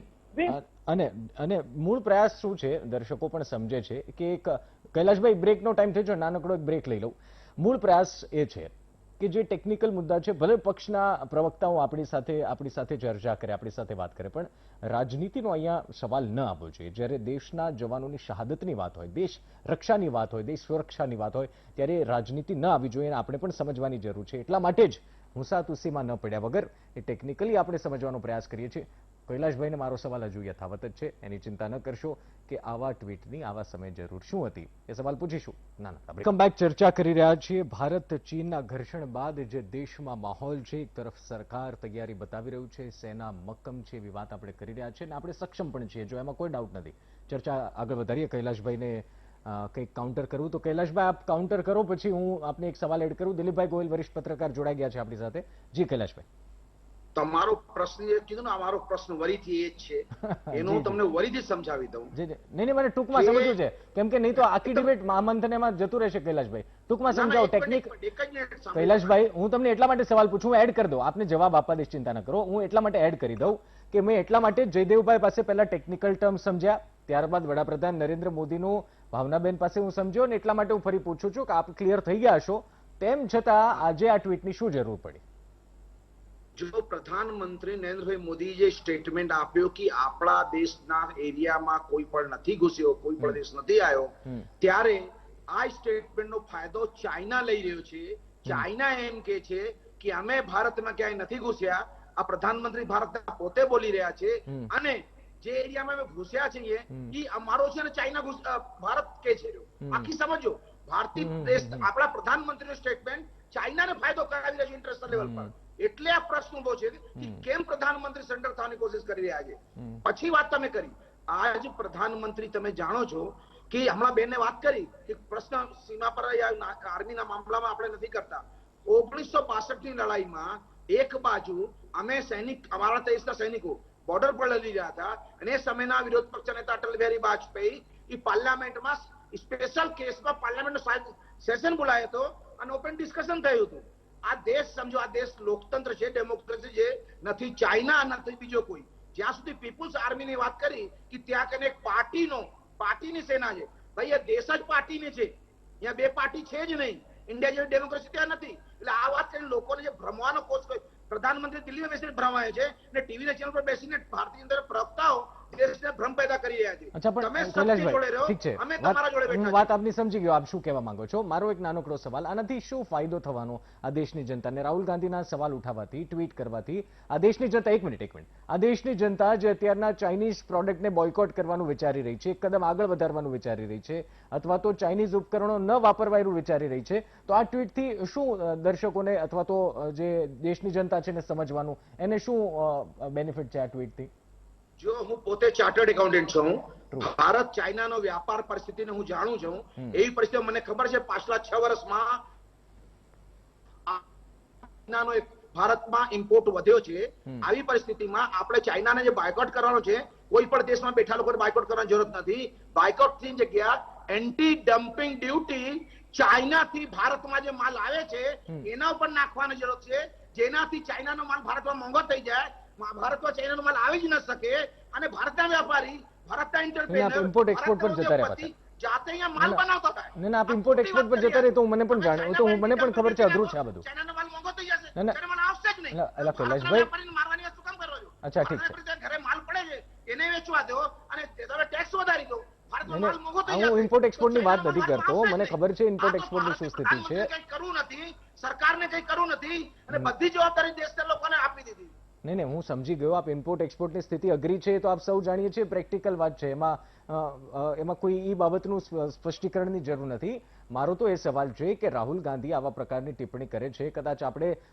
અને મૂળ પ્રયાસ શું છે, દર્શકો પણ સમજે છે કે એક કૈલાશભાઈ બ્રેકનો ટાઈમ થયો છે, નાનકડો એક બ્રેક લઈ લઉં. મૂળ પ્રયાસ એ છે કે જે ટેકનિકલ મુદ્દા છે, ભલે પક્ષના પ્રવક્તાઓ આપણી સાથે ચર્ચા કરે, આપણી સાથે વાત કરે, પણ રાજનીતિનો અહીંયા સવાલ ન આવવો જોઈએ. જ્યારે દેશના જવાનોની શહાદતની વાત હોય, દેશ રક્ષાની વાત હોય, દેશ સુરક્ષાની વાત હોય, ત્યારે રાજનીતિ ન આવવી જોઈએ. આપણે પણ સમજવાની જરૂર છે. એટલા માટે જ હુંસાતુસીમાં ન પડ્યા વગર એ ટેકનિકલી આપણે સમજવાનો પ્રયાસ કરીએ છીએ. કૈલાશભાઈને મારો સવાલ હજુ યથાવત જ છે, એની ચિંતા ન કરશો કે આવા ટ્વીટની આવા સમયે જરૂર શું હતી, એ સવાલ પૂછીશું. Welcome back. ચર્ચા કરી રહ્યા છીએ ભારત ચીનના ઘર્ષણ બાદ જે દેશમાં માહોલ છે. એક તરફ સરકાર તૈયારી બતાવી રહ્યું છે, સેના મક્કમ છે, એવી વાત આપણે કરી રહ્યા છીએ, અને આપણે સક્ષમ પણ છીએ, જો એમાં કોઈ ડાઉટ નથી. ચર્ચા આગળ વધારીએ. કૈલાશભાઈને કંઈક કાઉન્ટર કરવું તો કૈલાશભાઈ આપ કાઉન્ટર કરો, પછી હું આપને એક સવાલ એડ કરું. દિલીપભાઈ ગોયલ વરિષ્ઠ પત્રકાર જોડાઈ ગયા છે આપણી સાથે. જી કૈલાશભાઈ, તમારો પ્રશ્ન જે કીધું ને, અમારો પ્રશ્ન વરીથી એ જ છે, એનું હું તમને વરીથી સમજાવી દઉં. નહીં, મને ટૂંકમાં સમજવું છે, કેમ કે નહીં તો આખી ડિબેટ મહામંથન એમાં જતું રહેશે. કૈલાશભાઈ ટૂંકમાં સમજાવો ટેકનિક. કૈલાશભાઈ, હું તમને એટલા માટે સવાલ પૂછું, એડ કરી દઉં, આપને જવાબ આપવા દઈશ, ચિંતા ન કરો. હું એટલા માટે એડ કરી દઉં કે મેં એટલા માટે જયદેવભાઈ પાસે પહેલા ટેકનિકલ ટર્મ સમજ્યા, ત્યારબાદ વડાપ્રધાન નરેન્દ્ર મોદીનું ભાવનાબેન પાસે હું સમજ્યો, ને એટલા માટે હું ફરી પૂછું છું કે આપ ક્લિયર થઈ ગયા હશો, તેમ છતાં આજે આ ટ્વીટની શું જરૂર પડી? જો પ્રધાનમંત્રી નરેન્દ્રભાઈ મોદી જે સ્ટેટમેન્ટ આપ્યો કે આપણા દેશના એરિયામાં કોઈ પણ નથી ઘૂસ્યો, કોઈ પણ દેશ નથી આવ્યો, ત્યારે આ સ્ટેટમેન્ટનો ફાયદો ચાઇના લઈ રહ્યો છે. ચાઇના એમ કે છે કે અમે ભારતમાં ક્યાંય નથી ઘૂસ્યા. આ પ્રધાનમંત્રી ભારતના પોતે બોલી રહ્યા છે, અને જે એરિયામાં અમે ઘૂસ્યા છીએ એ અમારો છે ને ચાઇના ભારત કે છે. આખી સમજો, ભારતીય દેશ આપણા પ્રધાનમંત્રીનો સ્ટેટમેન્ટ ચાઇનાને ફાયદો કરાવી રહ્યો છે ઇન્ટરનેશનલ લેવલ પર. એટલે આ પ્રશ્ન ઉભો છે કે કેમ પ્રધાનમંત્રી સરેન્ડર થવાની કોશિશ કરી રહ્યા છે. પછી વાત તમે કરી, આજ પ્રધાનમંત્રી તમે જાણો છો કે હમણાં બેને વાત કરી કે પ્રશ્ન સીમા પર આર્મીના મામલામાં આપણે નથી કરતા. 1962 ની લડાઈમાં એક બાજુ અમે અમારા દેશના સૈનિકો બોર્ડર પર લડી રહ્યા હતા, અને એ સમયના વિરોધ પક્ષ નેતા અટલ બિહારી વાજપેયી એ પાર્લામેન્ટમાં સ્પેશિયલ કેસમાં પાર્લામેન્ટનો સેશન બોલાયો હતો અને ઓપન ડિસ્કશન થયું હતું. આ દેશ સમજો, આ દેશ લોકતંત્ર છે, ડેમોક્રેસી છે, નથી ચાઇના નથી બીજો કોઈ. જ્યાં સુધી પીપલ્સ આર્મીની વાત કરી કે ત્યાં કને એક પાર્ટીની સેના છે. ભાઈ, આ દેશ જ પાર્ટીની છે, અહીંયા બે પાર્ટી છે જ નહીં. ઇન્ડિયા જેવી ડેમોક્રેસી ત્યાં નથી. એટલે આ વાત કરીને લોકોને જે ભ્રમવાનો કોશિશ, પ્રધાનમંત્રી દિલ્હીમાં બેસીને ભ્રમાય છે ને ટીવીના ચેનલ પર બેસીને ભારતીય અંદર પ્રવક્તાઓ દેશને ભ્રમ પેદા કરી રહ્યા છે. તમે સત્ય જોડે રહો, અમે તમારા જોડે બેઠા છીએ. વાત આપની સમજી ગયો, આપ શું કહેવા માંગો છો. મારો એક નાનકડો સવાલ, આનાથી શું ફાયદો થવાનો આ દેશની જનતાને? રાહુલ ગાંધીના સવાલ ઉઠાવવાથી, ટ્વીટ કરવાથી આ દેશની જનતા, એક મિનિટ, આ દેશની જનતા જે અત્યારના ચાઇનીઝ પ્રોડક્ટને બોયકોટ કરવાનું વિચારી રહી છે, એક કદમ આગળ વધારવાનું વિચારી રહી છે, અથવા તો ચાઇનીઝ ઉપકરણો ન વાપરવા એવું વિચારી રહી છે, તો આ ટ્વીટથી શું દર્શકોને અથવા તો જે દેશની જનતા છે એને સમજવાનું, એને શું બેનિફિટ છે આ ટ્વીટથી? જો હું પોતે ચાર્ટર્ડ એકાઉન્ટન્ટ છું, ભારત ચાઇનાનો વ્યાપાર પરિસ્થિતિને હું જાણું છું. એવી પરિસ્થિતિ મને ખબર છે પાછલા 6 વર્ષમાં ચાઇનાનો ભારતમાં ઇમ્પોર્ટ વધ્યો છે. આવી પરિસ્થિતિમાં આપણે ચાઇનાને જે બાયકોટ કરવાનો છે, કોઈ પણ દેશમાં બેઠા લોકોને બાયકોટ કરવાની જરૂર નથી. બાયકોટની જગ્યા એન્ટી ડમ્પિંગ ડ્યુટી ચાઇનાથી ભારતમાં જે માલ આવે છે એના ઉપર નાખવાની જરૂર છે, જેનાથી ચાઇનાનો માલ ભારતમાં મોંઘો થઈ જાય, ભારતમાં ચાઇનાનો માલ આવી જ ન શકે અને ભારતના વ્યાપારી, ભારતના ઇમ્પોર્ટ એક્સપોર્ટ પર જતા રહ્યા પાછા. જાતે અહીંયા માલ બનાવતા હતા. ના આપ ઇમ્પોર્ટ એક્સપોર્ટ પર જતા રહે તો મને પણ જાણે, તો મને પણ ખબર છે અઘરું છે આ બધું. ચાઇનાનો માલ મોંઘો થઈ જશે, ના, ના. ચાઇનાનો માલ આવશે જ નહીં. એટલે કૈલાશભાઈ, વેપારીને મારવાની વાત શું કામ કરો છો? અચ્છા, ઠીક છે. ભારતના ઘરે માલ પડે છે એને વેચવા દો અને તમે ટેક્સ વધારી દો. ભારતનો માલ મોંઘો થઈ હું જશે. ઇમ્પોર્ટ એક્સપોર્ટની વાત નથી ચાઇનાનો કરતો, માલ મને આવશે જ ખબર છે નહીં. ઇમ્પોર્ટ આ તો એક્સપોર્ટની શું સ્થિતિ છે. પ્રધાનમંત્રીએ કંઈ કરવું નથી, સરકારને કંઈ કરવું નથી અને બધી જવાબદારી દેશના લોકોને આપી દીધી. નહીં, હું સમજી ગયો. આપ ઇમ્પોર્ટ એક્સપોર્ટની સ્થિતિ અઘરી છે તો આપ સૌ જાણીએ છીએ, પ્રેક્ટિકલ વાત છે. એમાં કોઈ એ બાબતનું સ્પષ્ટીકરણની જરૂર નથી. મારો તો એ સવાલ છે કે રાહુલ ગાંધી આવા પ્રકારની ટિપ્પણી કરે છે, કદાચ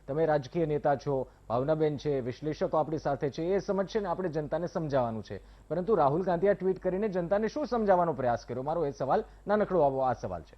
તમે રાજકીય નેતા છો, ભાવનાબેન છે, વિશ્લેષકો આપણી સાથે છે, એ સમજશે ને આપણે જનતાને સમજાવવાનું છે. પરંતુ રાહુલ ગાંધી આ ટ્વીટ કરીને જનતાને શું સમજાવવાનો પ્રયાસ કર્યો? મારો એ સવાલ નાનકડો આ સવાલ છે.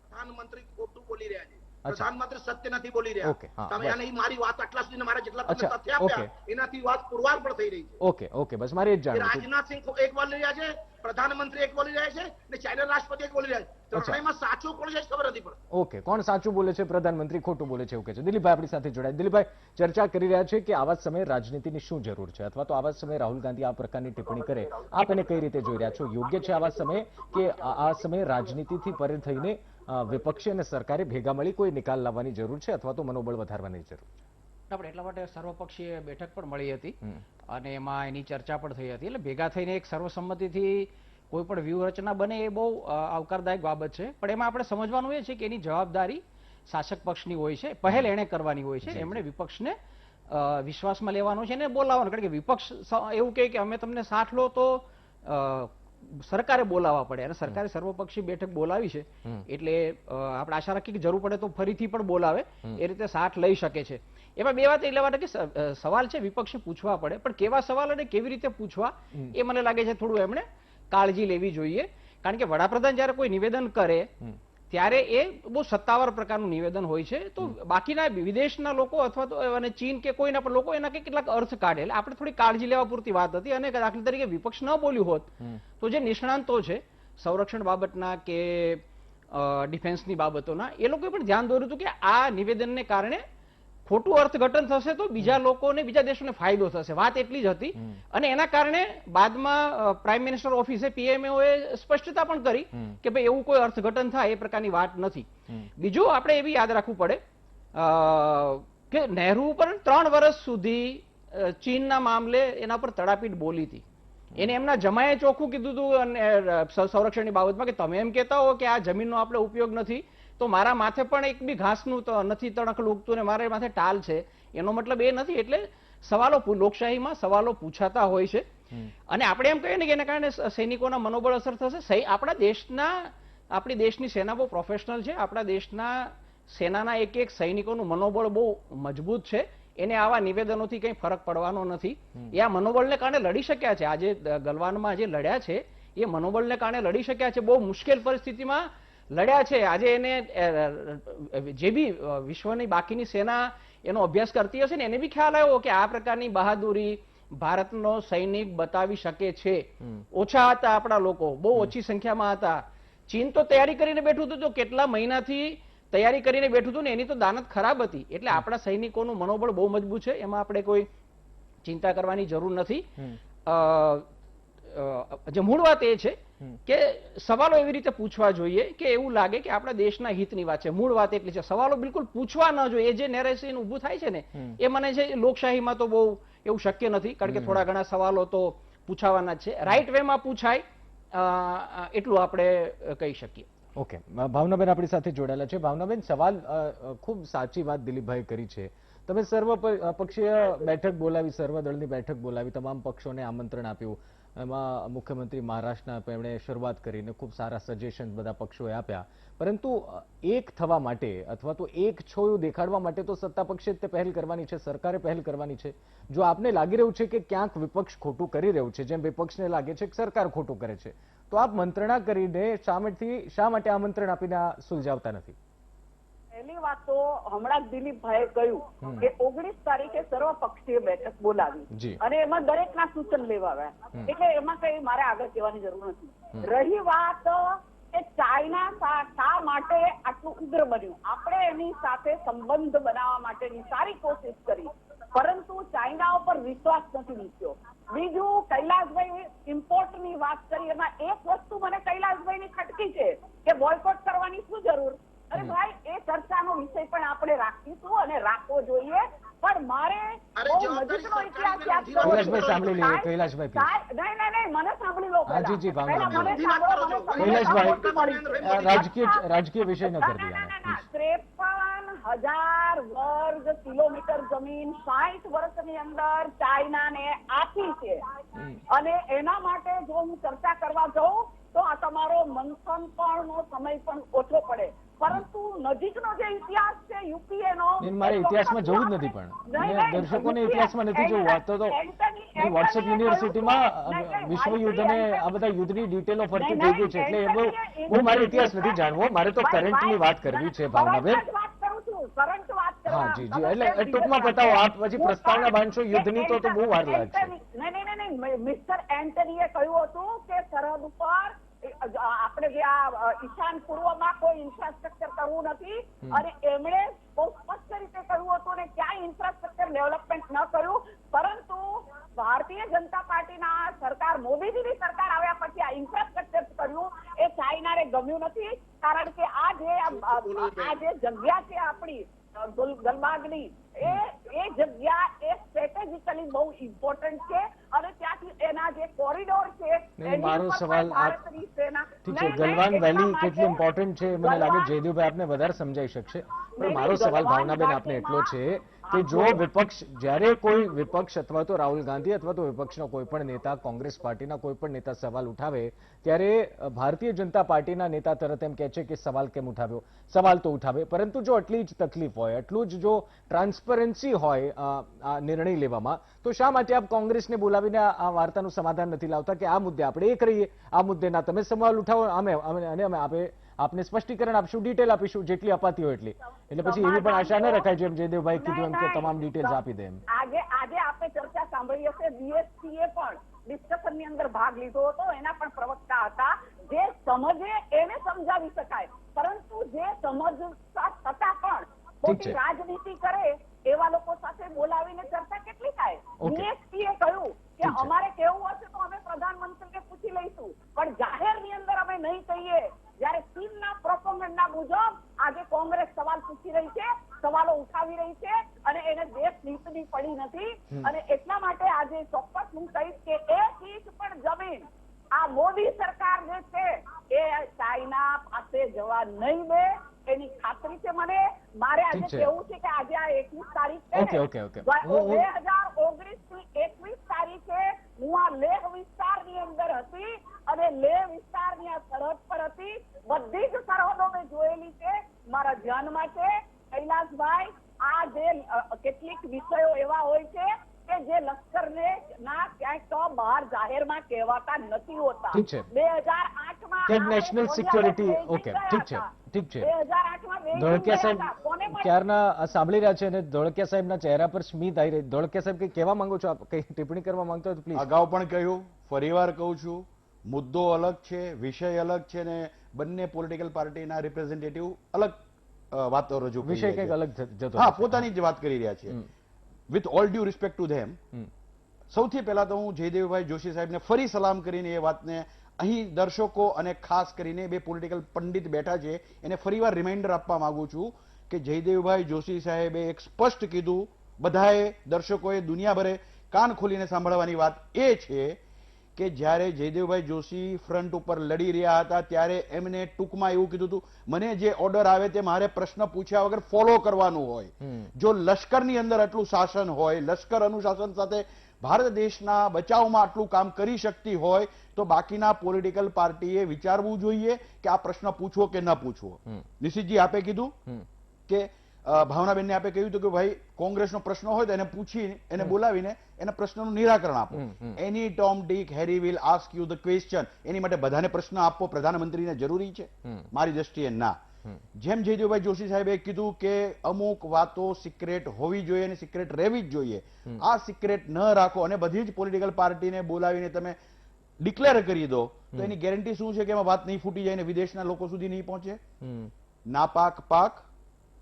પ્રધાનમંત્રી ખોટું બોલી રહ્યા છે, અચ્છા. પ્રધાનમંત્રી સત્ય નથી બોલી રહ્યા. ઓકે, હા, તમે બસ. આને મારી વાત આટલા સુધી મારા જેટલા તમે અચ્છા, તથ્ય આપ્યા ઓકે. એનાથી વાત પુરવાર પણ થઈ રહી છે. ઓકે, બસ મારે એ જ કે જાણવું હતું. રાજનાથ સિંહ એક બોલી રહ્યા છે, પ્રધાનમંત્રી એક બોલી રહ્યા છે અને ચાઇના રાષ્ટ્રપતિ એક બોલી રહ્યા છે. અચ્છા. ત્રણેયમાં સાચું કોણ છે ખબર નથી પડતી. ઓકે, કોણ સાચું બોલે છે, પ્રધાનમંત્રી ખોટું બોલે છે, એવું કહે છે. દિલીપભાઈ આપણી સાથે જોડાય. દિલીપભાઈ, ચર્ચા કરી રહ્યા છે કે આવા સમયે રાજનીતિની શું જરૂર છે, અથવા તો આવા સમયે રાહુલ ગાંધી આ પ્રકારની ટિપ્પણી કરે, આપ એને કઈ રીતે જોઈ રહ્યા છો? યોગ્ય છે આવા સમયે કે આ સમયે રાજનીતિથી પરે થઈને વિપક્ષી અને સરકારે ભેગા મળી કોઈ નિકાલ લાવવાની જરૂર છે, અથવા તો મનોબળ વધારવાની જરૂર? આપણે એટલા માટે સર્વપક્ષીય બેઠક પણ મળી હતી અને એમાં એની ચર્ચા પણ થઈ હતી. એટલે ભેગા થઈને એક સર્વસંમતિથી કોઈ પણ વ્યૂહરચના બને એ બહુ આવકારદાયક બાબત છે. પણ એમાં આપણે સમજવાનું એ છે કે એની જવાબદારી શાસક પક્ષની હોય છે, પહેલ એણે કરવાની હોય છે. એમણે વિપક્ષને વિશ્વાસમાં લેવાનો છે અને બોલાવવાનો. કારણ કે વિપક્ષ એવું કહે કે અમે તમને સાથ લો તો સરકારે બોલાવવા પડે અને સરકારે સર્વપક્ષી બેઠક બોલાવી છે. એટલે આપણે આશા રાખીએ કે જરૂર પડે તો ફરીથી પણ બોલાવે, એ રીતે સાથ લઈ શકે છે. એમાં બે વાત એટલે માટે કે સવાલ છે વિપક્ષે પૂછવા પડે, પણ કેવા સવાલ અને કેવી રીતે પૂછવા એ મને લાગે છે થોડું એમણે કાળજી લેવી જોઈએ. કારણ કે વડાપ્રધાન જ્યારે કોઈ નિવેદન કરે ત્યારે એ બહુ સત્તાવાર પ્રકારનું નિવેદન હોય છે, તો બાકીના વિદેશના લોકો અથવા તો અને ચીન કે કોઈના પણ લોકો એના કેટલાક અર્થ કાઢે. એટલે આપણે થોડી કાળજી લેવા પૂરતી વાત હતી. અને દાખલા તરીકે વિપક્ષ ન બોલ્યું હોત તો જે નિષ્ણાંતો છે સંરક્ષણ બાબતના કે ડિફેન્સની બાબતોના, એ લોકોએ પણ ધ્યાન દોર્યું હતું કે આ નિવેદનને કારણે ખોટું અર્થઘટન થશે તો બીજા લોકોને, બીજા દેશોને ફાયદો થશે. વાત એટલી જ હતી. અને એના કારણે બાદમાં પ્રાઇમ મિનિસ્ટર ઓફિસે પીએમઓએ સ્પષ્ટતા પણ કરી કે ભાઈ એવું કોઈ અર્થઘટન થાય એ પ્રકારની વાત નથી. બીજું આપણે એવી યાદ રાખવું પડે કે નહેરુ પર 3 વર્ષ સુધી ચીનના મામલે એના પર તડાપીટ બોલી હતી. એને એમના જમાએ ચોખ્ખું કીધું હતું અને સંરક્ષણની બાબતમાં કે તમે એમ કહેતા હો કે આ જમીનનો આપણે ઉપયોગ નથી, તો મારા માથે પણ એક બી ઘાસનું નથી તણખલું ઉગતું ને મારા માથે ટાલ છે. એનો મતલબ એ નથી. એટલે સવાલો લોકશાહીમાં સવાલો પૂછાતા હોય છે. અને આપણે એમ કહીએ ને કે એના કારણે સૈનિકોના મનોબળ અસર થશે. આપણી દેશની સેના બહુ પ્રોફેશનલ છે. આપણા દેશના સેનાના એક સૈનિકોનું મનોબળ બહુ મજબૂત છે. એને આવા નિવેદનોથી કંઈ ફરક પડવાનો નથી. એ આ મનોબળને કારણે લડી શક્યા છે. આજે ગલવાનમાં જે લડ્યા છે એ મનોબળને કારણે લડી શક્યા છે. બહુ મુશ્કેલ પરિસ્થિતિમાં લડ્યા છે. આજે એને જે બી વિશ્વની બાકીની સેના એનો અભ્યાસ કરતી હશે ને એને બી ખ્યાલ આવ્યો કે આ પ્રકારની બહાદુરી ભારતનો સૈનિક બતાવી શકે છે. ઓછા હતા આપણા લોકો, બહુ ઓછી સંખ્યામાં હતા. ચીન તો તૈયારી કરીને બેઠું હતું, તો કેટલા મહિનાથી તૈયારી કરીને બેઠું હતું ને એની તો દાનત ખરાબ હતી. એટલે આપણા સૈનિકોનું મનોબળ બહુ મજબૂત છે. એમાં આપણે કોઈ ચિંતા કરવાની જરૂર નથી. જે મૂળ વાત એ છે કે સવાલો એવી રીતે પૂછવા જોઈએ કે એવું લાગે કે આપણા દેશના હિતની વાત છે. મૂળ વાત એટલી છે. સવાલો બિલકુલ પૂછવા ન જોઈએ. એ જે નેરેશન ઊભું થાય છે ને એ મને છે લોકશાહીમાં તો બહુ એવું શક્ય નથી. કારણ કે થોડા ઘણા સવાલો તો પૂછાવાના જ છે. રાઈટ વેમાં પૂછાય એટલું આપણે કહી શકીએ. ઓકે, ભાવનાબેન આપણી સાથે જોડાયેલા છે. ભાવનાબેન, સવાલ ખૂબ સાચી વાત દિલીપભાઈ કરી છે. તમે સર્વપક્ષીય બેઠક બોલાવી, સર્વદળની બેઠક બોલાવી, તમામ પક્ષોને આમંત્રણ આપ્યું. એમાં મુખ્યમંત્રી મહારાષ્ટ્રના એમણે શરૂઆત કરીને ખૂબ સારા સજેશન બધા પક્ષોએ આપ્યા, પરંતુ એક થવા માટે અથવા તો એક છોયું દેખાડવા માટે તો સત્તા પક્ષે જ તે પહેલ કરવાની છે, સરકારે પહેલ કરવાની છે. જો આપને લાગી રહ્યું છે કે ક્યાંક વિપક્ષ ખોટું કરી રહ્યું છે, જેમ વિપક્ષને લાગે છે કે સરકાર ખોટું કરે છે, તો આપ મંત્રણા કરીને શા માટે આમંત્રણ આપીને આ સુલઝાવતા નથી? પહેલી વાત તો હમણાં જ દિલીપભાઈએ કહ્યું કે 19 તારીખે સર્વપક્ષીય બેઠક જી. બોલાવી અને એમાં દરેકના સૂચન લેવાયા, એટલે એમાં કઈ મારે આગળ કહેવાની જરૂર નથી. રહી વાત કે ચાઇના શા માટે આટલું ઉગ્ર બન્યું, આપણે એની સાથે સંબંધ બનાવવા માટેની સારી કોશિશ કરી, પરંતુ ચાઇના ઉપર વિશ્વાસ નથી મૂક્યો. બીજું, કૈલાસભાઈ ઇમ્પોર્ટની વાત કરી, એમાં એક વસ્તુ મને કૈલાસભાઈની ખટકી છે કે બોયકોટ કરવાની શું જરૂર. અરે ભાઈ, એ ચર્ચાનો વિષય પણ આપણે રાખીશું અને રાખવો જોઈએ, પણ મારે બહુ નજીકનો ઇતિહાસ યાદ કરવો છે. કૈલાસભાઈ સાંભળી લઈએ. કૈલાસભાઈ please. નહીં, મને સાંભળી લો હા, જી, ભાવના પહેલા. બેન. મને સાંભળો, મને કૈલાસભાઈ, રાજકીય વિષય ન કરી દઈએ. 53,000 વર્ગ કિલોમીટર જમીન 60 વર્ષની અંદર ચાઇનાને આપી છે, અને એના માટે જો હું ચર્ચા કરવા જાઉં તો આ તમારો મંથન પણ સમય પણ ઓછો પડે. પરંતુ નજીકનો જે ઇતિહાસ છે યુપીએ નો, મારે ઇતિહાસમાં જવું જ નથી, પણ દર્શકોને ઇતિહાસમાં નથી જોવું. આ તો વોટ્સએપ યુનિવર્સિટીમાં વિશ્વ યુદ્ધ અને આ બધા યુદ્ધની ડિટેલો ફરતી થઈ ગઈ છે, એટલે બહુ મારે ઇતિહાસ નથી જાણવો, મારે તો કરંટની વાત કરવી છે. ભાવનાબેન, હા જી, એટલે ટૂંકમાં બતાવો, આપ પછી પ્રસ્તાવના બાંધશો યુદ્ધની તો બહુ વાર લાગશે. નહીં, મિસ્ટર એન્ટનીએ કહ્યું હતું કે સરહદ ઉપર આપણે જે આ ઈશાન પૂર્વમાં કોઈ ઇન્ફ્રાસ્ટ્રક્ચર કરવું નથી, અને એમણે બહુ સ્પષ્ટ રીતે કહ્યું હતું ને ક્યાંય ઇન્ફ્રાસ્ટ્રક્ચર ડેવલપમેન્ટ ન કર્યું. પરંતુ ભારતીય જનતા પાર્ટીના સરકાર, મોદીજીની સરકાર આવ્યા પછી આ ઇન્ફ્રાસ્ટ્રક્ચર કર્યું, એ ચાઇનાને ગમ્યું નથી. કારણ કે આ જે જગ્યા છે આપણી ગલબાગની, એ જગ્યા એ સ્ટ્રેટેજિકલી બહુ ઇમ્પોર્ટન્ટ છે, અને ત્યાંથી એના જે કોરિડોર છે મારો સવાલ ઠીક છે, ગલવાન વેલી કેટલી ઇમ્પોર્ટન્ટ છે મને લાગે જયદેવભાઈ આપને વધારે સમજાઈ શકશે, પણ મારો સવાલ ભાવનાબેન આપને એટલો છે કે જો વિપક્ષ, જ્યારે કોઈ વિપક્ષ અથવા તો રાહુલ ગાંધી અથવા તો વિપક્ષનો કોઈ પણ નેતા, કોંગ્રેસ પાર્ટીના કોઈ પણ નેતા સવાલ ઉઠાવે, ત્યારે ભારતીય જનતા પાર્ટીના નેતા તરત એમ કહે છે કે સવાલ કેમ ઉઠાવ્યો? સવાલ તો ઉઠાવે, પરંતુ જો આટલી જ તકલીફ હોય, એટલું જ જો ટ્રાન્સપરન્સી હોય આ નિર્ણય લેવામાં, તો શા માટે આપ કોંગ્રેસને બોલાવીને આ વાર્તાનું સમાધાન નથી લાવતા કે આ મુદ્દે આપણે એક રહીએ, આ મુદ્દે ના તમે સવાલ ઉઠાવો, અમે આપને સ્પષ્ટીકરણ આપશું, ડિટેલ આપીશું જેટલી અપાતી હોય એટલી. એટલે પછી એવી પણ આશા ન રખાય જેમ જયદેવભાઈ કીધું એમ કે તમામ ડિટેલ્સ આપી દે એમ. આજે આપણે ચર્ચા સાંભળી હશે, બીએસસીએ પણ ડિસ્કશનની અંદર ભાગ લીધો હતો, એના પણ પ્રવક્તા હતા. જે સમજે એને સમજાવી શકાય, પરંતુ જે સમજતા છતાં પણ ખોટી રાજનીતિ કરે એવા લોકો સાથે બોલાવીને ચર્ચા કેટલી થાય? બીએસસીએ કહ્યું કે અમારે કેવું હશે તો અમે પ્રધાનમંત્રીને પૂછી લઈશું, પણ જાહેરની અંદર અમે નહીં કહીએ. જયારે ચીનના પ્રોપોગેન્ડા મુજબ આજે કોંગ્રેસ સવાલ પૂછી રહી છે, સવાલો ઉઠાવી રહી છે, અને એને દેશ નીતિની પડી નથી, અને એટલા માટે આજે ચોક્કસ હું કહીશ કે 1 ઇંચ પણ જમીન આ મોદી સરકાર જે છે એ ચાઇના પાસે જવા નહીં દે, એની ખાતરી છે મને. મારે આજે કેવું છે કે આજે આ 21 તારીખ છે, 2019 ની 21 તારીખે હું આ લેહ વિસ્તારની અંદર હતી, અને લેહ વિસ્તારની આ સરહદ પર હતી. બધી જ સરહદો મેં જોયેલી છે, મારા ધ્યાનમાં છે. કૈલાસભાઈ, આ જે કેટલીક વિષયો એવા હોય છે કે જે લશ્કરને ના ક્યાંક બહાર જાહેરમાં કહેવાતા નથી હોતા. 2008માં નેશનલ સિક્યોરિટી, ઓકે, ઠીક છે. 2008માં ધોળકિયા સાહેબ ક્યારના સાંભળી રહ્યા છે અને ધોળકિયા સાહેબના ચહેરા પર સ્મિત આવી રહી. ધોળકિયા સાહેબ કઈ કહેવા માંગો છો? આપ કઈ ટિપ્પણી કરવા માંગતો તો પ્લીઝ. અગાઉ પણ કહ્યું, ફરીવાર કહું છું, મુદ્દો અલગ છે, વિષય અલગ છે, ને બંને પોલિટિકલ પાર્ટીના રિપ્રેઝેન્ટેટિવ અલગ વાતો રજૂ કરી વિષય કંઈક અલગ જતો. હા, પોતાની જ વાત કરી રહ્યા છે. With all due respect to them, સૌથી પહેલા તો હું જયદેવભાઈ જોશી સાહેબને ફરી સલામ કરીને એ વાતને અહીં દર્શકો અને ખાસ કરીને બે પોલિટિકલ પંડિત બેઠા છે એને ફરીવાર રિમાઇન્ડર આપવા માંગુ છું કે જયદેવભાઈ જોશી સાહેબે એક સ્પષ્ટ કીધું, બધાએ દર્શકોએ દુનિયાભરે કાન ખોલીને સાંભળવાની વાત એ છે કે જ્યારે જયદેવભાઈ જોશી ફ્રન્ટ ઉપર લડી રહ્યા હતા ત્યારે એમને ટૂંકમાં એવું કીધું હતું, મને જે ઓર્ડર આવે તે મારે પ્રશ્ન પૂછ્યા વગર ફોલો કરવાનું હોય. જો લશ્કરની અંદર આટલું શાસન હોય, લશ્કર અનુશાસન સાથે ભારત દેશના બચાવમાં આટલું કામ કરી શકતી હોય તો બાકીના પોલિટિકલ પાર્ટીએ વિચારવું જોઈએ કે આ પ્રશ્ન પૂછવો કે ન પૂછવો. નિશિતજી આપે કીધું કે ભાવનાબેનને આપે કહ્યું હતું કે ભાઈ કોંગ્રેસનો પ્રશ્ન હોય તો એને પૂછી એને બોલાવીને એના પ્રશ્નનું નિરાકરણ આપો. એની Tom Dick Harry will ask you the question. એની માટે બધાને પ્રશ્ન આપવો પ્રધાનમંત્રીને જરૂરી છે? મારી દ્રષ્ટિએ ના. જેમ જયદેવભાઈ જોશી સાહેબે કીધું કે અમુક વાતો સિક્રેટ હોવી જોઈએ અને સિક્રેટ રહેવી જ જોઈએ. આ સિક્રેટ ન રાખો અને બધી જ પોલિટિકલ પાર્ટીને બોલાવીને તમે ડિક્લેર કરી દો તો એની ગેરંટી શું છે કે એમાં વાત નહીં ફૂટી જાય ને વિદેશના લોકો સુધી નહીં પહોંચે? નાપાક પાક,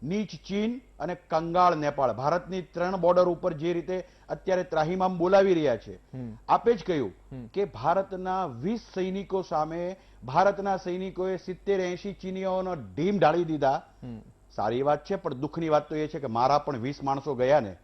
નીચ ચીન અને કંગાળ નેપાળ, ભારતની 3 બોર્ડર ઉપર જે રીતે અત્યારે ત્રાહિમામ બોલાવી રહ્યા છે. આપે જ કહ્યું કે ભારતના 20 સૈનિકો સામે ભારતના સૈનિકોએ 70-80 ચીનીઓનો ઢીમ ઢાળી દીધા. સારી વાત છે, પણ દુઃખની વાત તો એ છે કે મારા પણ 20 માણસો ગયા ને.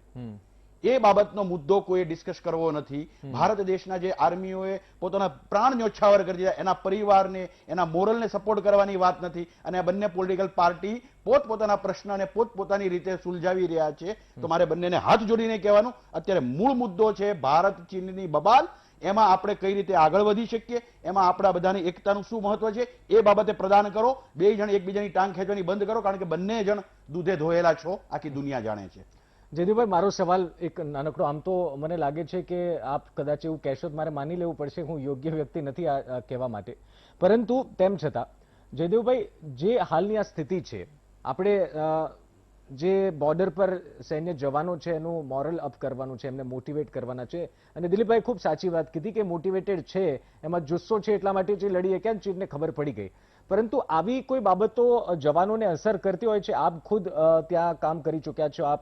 એ બાબતનો મુદ્દો કોઈ ડિસ્કસ કરવો નથી. ભારત દેશના જે આર્મીઓએ પોતાના પ્રાણ ન્યોછાવર કરી દીધા એના પરિવારને એના મોરલને સપોર્ટ કરવાની વાત નથી. અને આ બંને પોલિટિકલ પાર્ટી પોતપોતાના પ્રશ્નને પોતપોતાની રીતે સુલઝાવી રહ્યા છે. તો મારે બંનેને હાથ જોડીને કહેવાનું અત્યારે મૂળ મુદ્દો છે ભારત ચીનની બબાલ. એમાં આપણે કઈ રીતે આગળ વધી શકીએ, એમાં આપણા બધાની એકતાનું શું મહત્વ છે એ બાબતે પ્રદાન કરો. 2 જણ એકબીજાની ટાંગ ખેંચવાની બંધ કરો, કારણ કે બંને જણ દૂધે ધોયેલા છો, આખી દુનિયા જાણે છે. જયદેવભાઈ, મારો સવાલ એક નાનકડો, આમ તો મને લાગે છે કે આપ કદાચ એવું કહેશો તો મારે માની લેવું પડશે, હું યોગ્ય વ્યક્તિ નથી આ કહેવા માટે, પરંતુ તેમ છતાં જયદેવભાઈ, જે હાલની આ સ્થિતિ છે, આપણે જે બોર્ડર પર સૈન્ય જવાનો છે એનું મોરલ અપ કરવાનું છે, એમને મોટિવેટ કરવાના છે. અને દિલીપભાઈ ખૂબ સાચી વાત કીધી કે મોટિવેટેડ છે, એમાં જુસ્સો છે, એટલા માટે જે લડીએ ક્યાં ચીનને ખબર પડી ગઈ. પરંતુ આવી કોઈ બાબતો જવાનોને અસર કરતી હોય છે. આપ ખુદ ત્યાં કામ કરી ચૂક્યા છો, આપ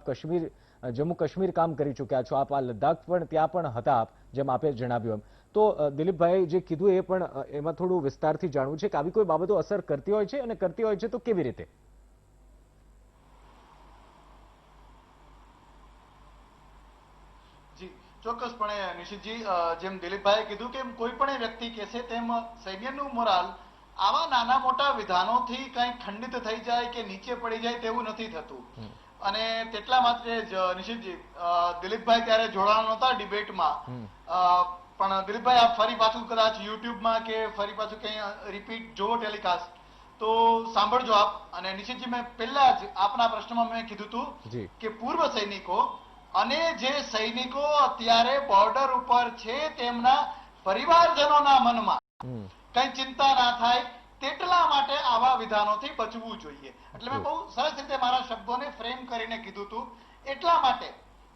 જમ્મુ કાશ્મીર કામ કરી ચૂક્યા છો, આપ આ લદ્દાખ પણ ત્યાં પણ હતા આપ, જેમ આપે જણાવ્યું એમ. તો દિલીપભાઈ જે કીધું એ પણ એમાં થોડું વિસ્તારથી જાણવું છે કે આવી કોઈ બાબતો અસર કરતી હોય છે, અને કરતી હોય છે તો કેવી રીતે? ચોક્કસપણે નિશિતજી, જેમ દિલીપભાઈએ કીધું કે કોઈ પણ વ્યક્તિ કહેશે તેમ સૈન્યનું મોરાલ આવા નાના મોટા વિધાનોથી કંઈ ખંડિત થઈ જાય કે નીચે પડી જાય તેવું નથી થતું. અને તેટલા માટે જ નિશિતજી, દિલીપભાઈ ત્યારે જોડાણ નહોતા ડિબેટમાં, પણ દિલીપભાઈ આપ ફરી પાછું કદાચ યુટ્યુબમાં કે ફરી પાછું કંઈ રિપીટ જોવો ટેલિકાસ્ટ તો સાંભળજો આપ. અને નિશિતજી, મેં પહેલા જ આપના પ્રશ્નમાં મેં કીધું હતું કે પૂર્વ સૈનિકો અને જે સૈનિકો અત્યારે બોર્ડર ઉપર છે તેમના પરિવારજનોના મનમાં કઈ ચિંતા ના થાય તેટલા માટે આવા વિધાનોથી બચવું જોઈએ. એટલે મેં બહુ સરસ રીતે મારા શબ્દોને ફ્રેમ કરીને કીધું હતું, એટલા માટે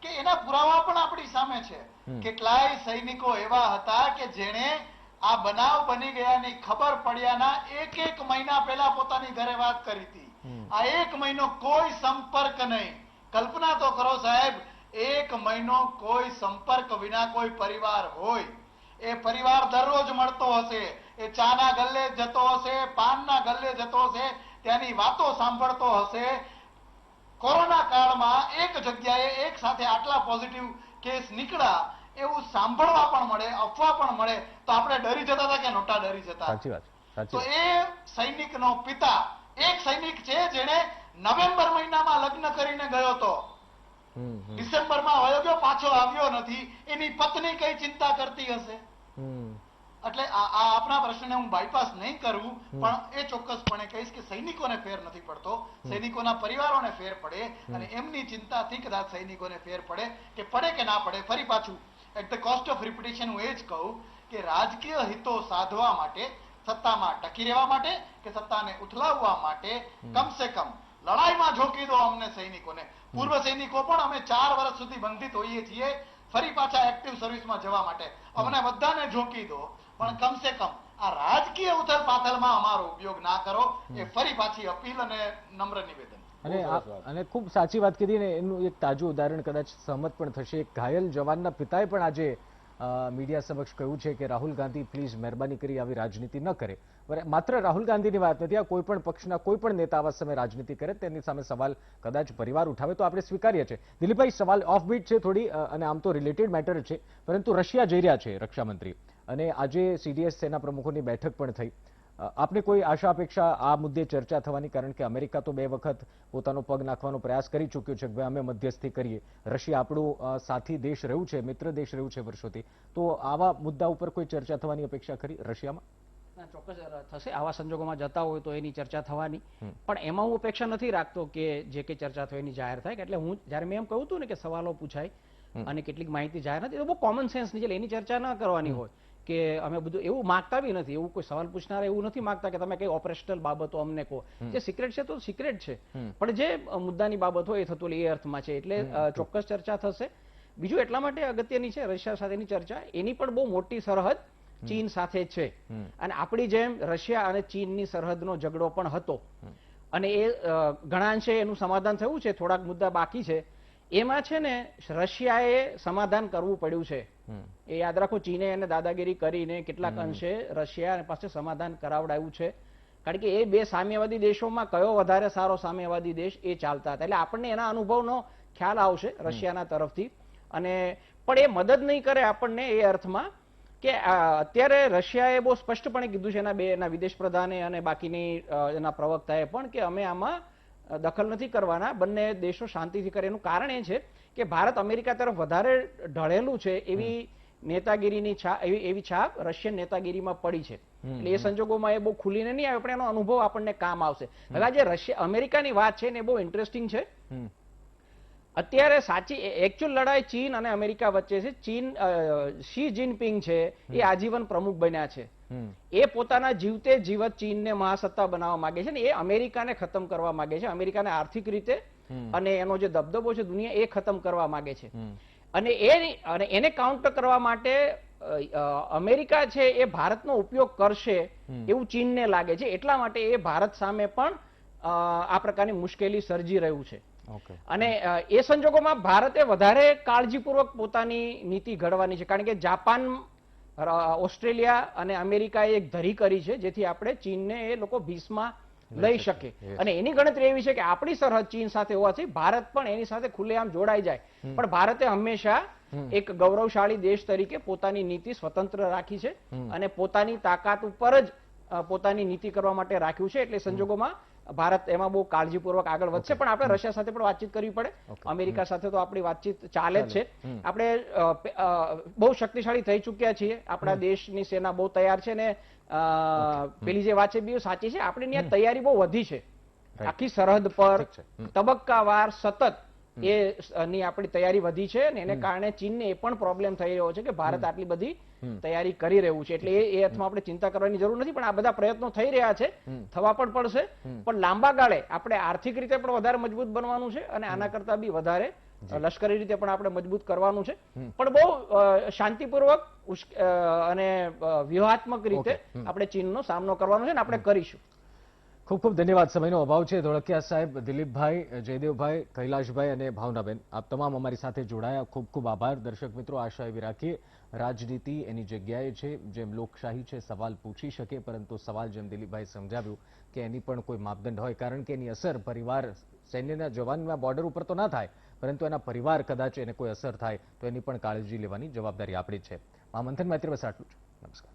કે એના પુરાવા પણ આપણી સામે છે. કેટલાય સૈનિકો એવા હતા કે જેણે આ બનાવ બની ગયાની ખબર પડ્યાના 1 મહિના પહેલા પોતાની ઘરે વાત કરી હતી. આ 1 મહિનો કોઈ સંપર્ક નહીં. કલ્પના તો કરો સાહેબ, 1 મહિનો કોઈ સંપર્ક વિના કોઈ પરિવાર હોય, એ પરિવાર દરરોજ મળતો હશે, એ ચાના ગલ્લે જતો હશે, પાનના ગલ્લે જતો હશે, ત્યાંની વાતો સાંભળતો હશે. કોરોના કાળમાં એક જગ્યાએ એક સાથે આટલા પોઝિટિવ કેસ નીકળ્યા એવું સાંભળવા પણ મળે, અફવા પણ મળે, તો આપણે ડરી જતા હતા કે નહોતા ડરી જતા? સાચી વાત. તો એ સૈનિકનો પિતા એક સૈનિક છે જેણે નવેમ્બર મહિનામાં લગ્ન કરીને ગયો હતો, ડિસેમ્બરમાં વયો ગયો, પાછો આવ્યો નથી. એની પત્ની કઈ ચિંતા કરતી હશે? એટલે આ આપણા પ્રશ્નને હું બાયપાસ નહીં કરું, પણ એ ચોક્કસપણે કહીશ કે સૈનિકોને ફેર નથી પડતો, સૈનિકોના પરિવારોને ફેર પડે, અને એમની ચિંતાથી કદાચ સૈનિકોને ફેર પડે કે પડે કે ના પડે. ફરી પાછું at the cost of repetition હું એ જ કહું કે રાજકીય હિતો સાધવા માટે, સત્તામાં ટકી રહેવા માટે કે સત્તાને ઉથલાવવા માટે કમસે કમ લડાઈમાં ઝોકી દો અમને સૈનિકોને. પૂર્વ સૈનિકો પણ અમે 4 વર્ષ સુધી બંધિત હોઈએ છીએ, ફરી પાછા એક્ટિવ સર્વિસમાં જવા માટે અમને બધાને ઝોકી દો, પણ કમસે કમ આ રાજકીય ઉથલ પાથલમાં અમારો ઉપયોગ ના કરો. એ ફરી પાછી અપીલ અને નમ્ર નિવેદન. અને ખૂબ સાચી વાત કીધી ને એનું એક તાજું ઉદાહરણ કદાચ સહમત પણ થશે. એક ઘાયલ જવાનના પિતાએ પણ આજે મીડિયા સમક્ષ કહ્યું છે કે રાહુલ ગાંધી પ્લીઝ મહેરબાની કરી આવી રાજનીતિ ન કરે. માત્ર રાહુલ ગાંધીની વાત નથી, આ કોઈ પણ પક્ષના કોઈ પણ નેતા આવા સમયે રાજનીતિ કરે તેની સામે સવાલ કદાચ પરિવાર ઉઠાવે તો આપણે સ્વીકારીએ છીએ. દિલીપભાઈ, સવાલ ઓફ બીટ છે થોડી, અને આમ તો રિલેટેડ મેટર છે, પરંતુ રશિયા જઈ રહ્યા છે રક્ષામંત્રી, અને આજે CDS સેના પ્રમુખોની બેઠક પણ થઈ. આપને કોઈ આશા અપેક્ષા આ મુદ્દે ચર્ચા થવાની? કારણ કે અમેરિકા તો 2 વખત પોતાનો પગ નાખવાનો પ્રયાસ કરી ચૂક્યું છે કે ભાઈ અમે મધ્યસ્થી કરીએ. રશિયા આપણું સાથી દેશ રહ્યું છે, મિત્ર દેશ રહ્યું છે વર્ષોથી. તો આવા મુદ્દા ઉપર કોઈ ચર્ચા થવાની અપેક્ષા ખરી રશિયામાં? ચોક્કસ થશે. આવા સંજોગોમાં જતા હોય તો એની ચર્ચા થવાની, પણ એમાં હું અપેક્ષા નથી રાખતો કે જે કંઈ ચર્ચા થાય એની જાહેર થાય. એટલે હું જ્યારે મેં એમ કહ્યું હતું ને કે સવાલો પૂછાય અને કેટલીક માહિતી જાહેર નથી, તો બહુ કોમન સેન્સની છે, એની ચર્ચા ન કરવાની હોય કે અમે બધું એવું માગતા બી નથી. એવું કોઈ સવાલ પૂછનાર એવું નથી માગતા કે તમે કઈ ઓપરેશનલ બાબતો અમને કહો. જે સિક્રેટ છે તો સિક્રેટ છે, પણ જે મુદ્દાની બાબત હોય એ થતું એ અર્થમાં છે. એટલે ચોક્કસ ચર્ચા થશે. બીજું એટલા માટે અગત્યની છે રશિયા સાથેની ચર્ચા, એની પણ બહુ મોટી સરહદ ચીન સાથે છે. અને આપણી જેમ રશિયા અને ચીનની સરહદનો ઝઘડો પણ હતો અને એ ઘણા અંશે એનું સમાધાન થયું છે. થોડાક મુદ્દા બાકી છે. એમાં છે ને રશિયાએ સમાધાન કરવું પડ્યું છે. એ યાદ રાખો, ચીને એને દાદાગીરી કરીને કેટલાક અંશે રશિયા પાસે સમાધાન કરાવડાવ્યું છે. કારણ કે એ 2 સામ્યવાદી દેશોમાં કયો વધારે સારો સામ્યવાદી દેશ એ ચાલતા હતા. એટલે આપણને એના અનુભવનો ખ્યાલ આવશે રશિયાના તરફથી. અને પણ એ મદદ નહીં કરે આપણને એ અર્થમાં કે અત્યારે રશિયાએ બહુ સ્પષ્ટપણે કીધું છે એના વિદેશ પ્રધાને અને બાકીની એના પ્રવક્તાએ પણ કે અમે આમાં દખલ નથી કરવાના, બંને દેશો શાંતિથી કરે. એનું કારણ એ છે કે ભારત અમેરિકા તરફ વધારે ઢળેલું છે એવી નેતાગીરીની છાપ, એવી છાપ રશિયન નેતાગીરીમાં પડી છે. એટલે એ સંજોગોમાં એ બહુ ખુલીને નહીં આવે, પણ એનો અનુભવ આપણને કામ આવશે. હવે આ જે અમેરિકાની વાત છે ને એ બહુ ઇન્ટરેસ્ટિંગ છે. અત્યારે સાચી એકચ્યુઅલ લડાઈ ચીન અને અમેરિકા વચ્ચે છે. ચીન શી જિનપિંગ છે એ આજીવન પ્રમુખ બન્યા છે. એ પોતાના જીવતે જીવત ચીનને મહાસત્તા બનાવવા માંગે છે ને એ અમેરિકાને ખતમ કરવા માંગે છે. અમેરિકાને આર્થિક રીતે અને એનો જે દબદબો છે દુનિયા એ ખતમ કરવા માંગે છે. અને એને કાઉન્ટર કરવા માટે અમેરિકા છે એ ભારતનો ઉપયોગ કરશે એવું ચીનને લાગે છે. એટલા માટે એ ભારત સામે પણ આ પ્રકારની મુશ્કેલી સર્જી રહ્યું છે. અને એ સંજોગોમાં ભારતે વધારે કાળજીપૂર્વક પોતાની નીતિ ઘડવાની છે. કારણ કે જાપાન, ઓસ્ટ્રેલિયા અને અમેરિકાએ એક ધરી કરી છે જેથી આપણે ચીનને એ લોકો ભીસમાં લઈ શકે. અને એની ગણતરી એવી છે કે આપણી સરહદ ચીન સાથે હોવાથી ભારત પણ એની સાથે ખુલ્લેઆમ જોડાઈ જાય. પણ ભારતે હંમેશા એક ગૌરવશાળી દેશ તરીકે પોતાની નીતિ સ્વતંત્ર રાખી છે અને પોતાની તાકાત ઉપર જ પોતાની નીતિ કરવા માટે રાખ્યું છે. એટલે સંજોગોમાં ભારત એમાં બહુ કાળજીપૂર્વક આગળ વધશે. પણ આપણે રશિયા સાથે પણ વાતચીત કરવી પડે. અમેરિકા સાથે તો આપણી વાતચીત ચાલે જ છે. આપણે બહુ શક્તિશાળી થઈ ચૂક્યા છીએ. આપણા દેશની સેના બહુ તૈયાર છે ને પેલી જે વાત છે બી સાચી છે. આપણી ત્યાં તૈયારી બહુ વધી છે. આખી સરહદ પર તબક્કાવાર સતત ની આપણી તૈયારી વધી છે અને એને કારણે ચીનને એ પણ પ્રોબ્લેમ થઈ રહ્યો છે કે ભારત આટલી બધી તૈયારી કરી રહ્યું છે. એટલે એ અર્થમાં આપણે ચિંતા કરવાની જરૂર નથી. પણ આ બધા પ્રયત્નો થઈ રહ્યા છે, થવા પણ પડશે. પણ લાંબા ગાળે આપણે આર્થિક રીતે પણ વધારે મજબૂત બનવાનું છે અને આના કરતા બી વધારે લશ્કરી રીતે પણ આપણે મજબૂત કરવાનું છે. પણ બહુ શાંતિપૂર્વક અને વ્યૂહાત્મક રીતે આપણે ચીનનો સામનો કરવાનો છે અને આપણે કરીશું. ખૂબ ખૂબ ધન્યવાદ. સમયનો અભાવ છે. ધોળકિયા સાહેબ, દિલીપભાઈ, જયદેવભાઈ, કૈલાશભાઈ અને ભાવનાબેન, આપ તમામ અમારી સાથે જોડાયા. ખૂબ ખૂબ આભાર. દર્શક મિત્રો, આશા એવી રાખીએ રાજનીતિ એની જગ્યાએ છે. જેમ લોકશાહી છે, સવાલ પૂછી શકે, પરંતુ સવાલ જેમ દિલીપભાઈ સમજાવ્યું કે એની પણ કોઈ માપદંડ હોય. કારણ કે એની અસર પરિવાર, સૈન્યના જવાનના બોર્ડર ઉપર તો ના થાય, પરંતુ એના પરિવાર કદાચ એને કોઈ અસર થાય તો એની પણ કાળજી લેવાની જવાબદારી આપણી છે. મહામંથન મૈત્રી બસ આટલું જ. નમસ્કાર.